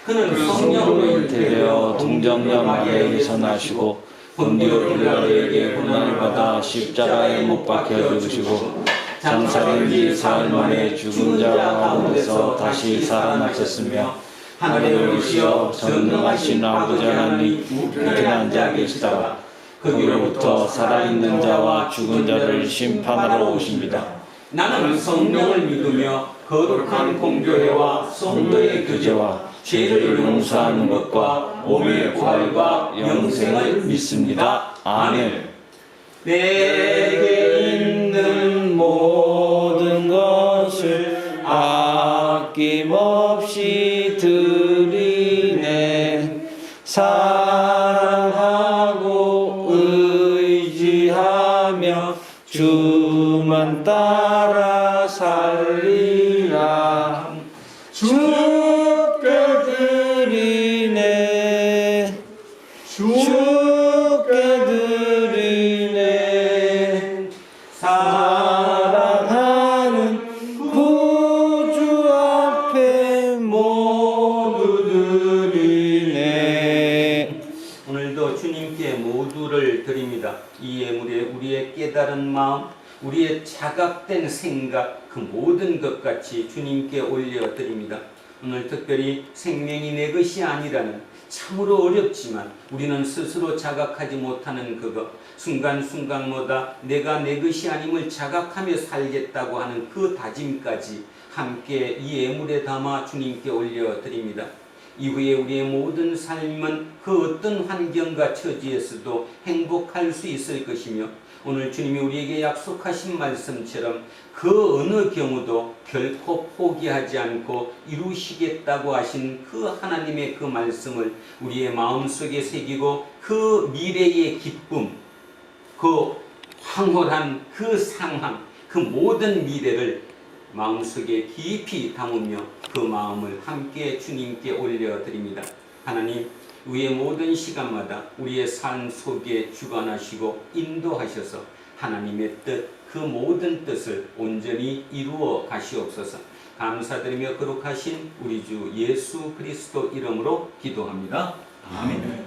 그는 성령으로 잉태되어 동정녀 마리아에게서 나시고 본디오 빌라도에게 고난을 받아 십자가에 못 박혀 죽으시고 장사된 지 사흘 만에 죽은 자 가운데서 다시 살아나셨으며 하늘에 오르시어 전능하신 아버지 하나님 우편에 앉아 계시다가 거기로부터 살아있는 자와 죽은 자를 심판하러 오십니다. 나는 성령을 믿으며 거룩한 공교회와 성도의 교제와 죄를 용서하는 것과 몸의 부활과 영생을 믿습니다. 아멘. 내게 있는 모든 것을 아낌없이 드리네. 사랑하고 의지하며 주만 따라 살리라. 주께 드리네. 주께 드리네. 사랑하는 구주 앞에 모두 드리네. 오늘도 주님께 모두를 드립니다. 이 예물에 우리의 깨달은 마음, 우리의 자각된 생각, 그 모든 것 같이 주님께 올려드립니다. 오늘 특별히 생명이 내 것이 아니라는 참으로 어렵지만 우리는 스스로 자각하지 못하는 그것, 순간순간마다 내가 내 것이 아님을 자각하며 살겠다고 하는 그 다짐까지 함께 이 예물에 담아 주님께 올려드립니다. 이후에 우리의 모든 삶은 그 어떤 환경과 처지에서도 행복할 수 있을 것이며 오늘 주님이 우리에게 약속하신 말씀처럼 그 어느 경우도 결코 포기하지 않고 이루시겠다고 하신 그 하나님의 그 말씀을 우리의 마음속에 새기고 그 미래의 기쁨, 그 황홀한 그 상황, 그 모든 미래를 마음속에 깊이 담으며 그 마음을 함께 주님께 올려드립니다. 하나님, 우리의 모든 시간마다 우리의 삶 속에 주관하시고 인도하셔서 하나님의 뜻, 그 모든 뜻을 온전히 이루어 가시옵소서. 감사드리며 거룩하신 우리 주 예수 그리스도 이름으로 기도합니다. 아멘.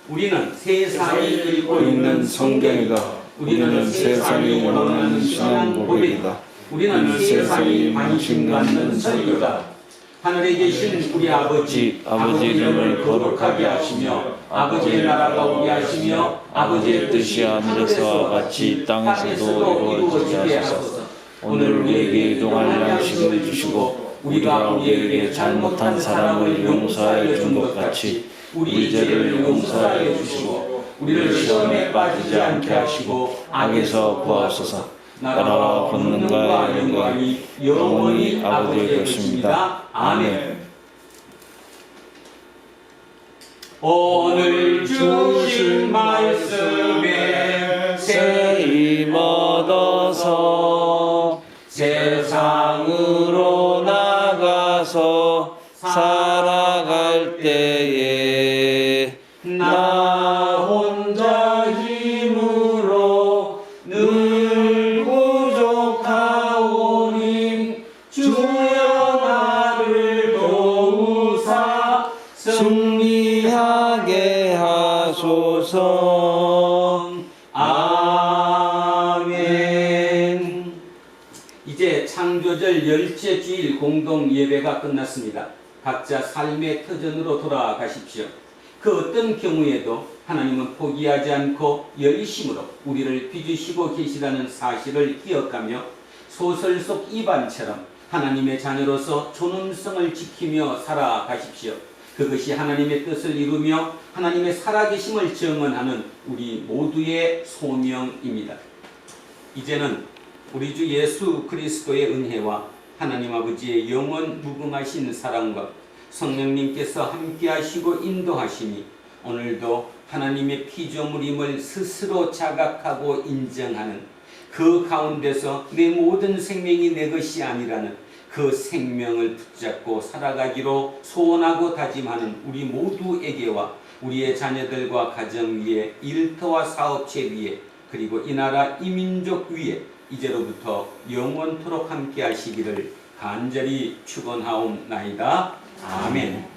우리는 세상이 읽고 있는 성경이다. 우리는 세상이 원하는 신앙 고백이다. 우리는 세상이 관심 갖는 설교다. 하늘에 계신 우리 아버지 이름을 거룩하게 하시며 아버지의 나라가 오게 하시며 아버지의 뜻이 하늘에서와 같이 땅에서도 이루어지게 하소서. 오늘 우리에게 일용할 양식을 주시고 우리가 우리에게 잘못한 사람을 용서하여 준 것 같이 우리 죄를 용서하여 주시고 우리를 시험에 빠지지 않게 하시고 악에서 구하옵소서. 나라와 권능과 영광이 영원히 아버지의 것입니다. 아멘. 오늘 주신 말씀에 세임 얻어서 세상으로 나가서 살아갈 때에 나 혼자 힘으로 늘 부족하오니 주여 나를 도우사 승리하게 하소서. 아멘. 이제 창조절 열째 주일 공동 예배가 끝났습니다. 각자 삶의 터전으로 돌아가십시오. 그 어떤 경우에도 하나님은 포기하지 않고 열심으로 우리를 빚으시고 계시다는 사실을 기억하며 소설 속 이반처럼 하나님의 자녀로서 존엄성을 지키며 살아가십시오. 그것이 하나님의 뜻을 이루며 하나님의 살아계심을 증언하는 우리 모두의 소명입니다. 이제는 우리 주 예수 그리스도의 은혜와 하나님 아버지의 영원 무궁하신 사랑과 성령님께서 함께하시고 인도하시니 오늘도 하나님의 피조물임을 스스로 자각하고 인정하는 그 가운데서 내 모든 생명이 내 것이 아니라는 그 생명을 붙잡고 살아가기로 소원하고 다짐하는 우리 모두에게와 우리의 자녀들과 가정 위에 일터와 사업체 위에 그리고 이 나라 이 민족 위에 이제로부터 영원토록 함께 하시기를 간절히 축원하옵나이다. 아멘.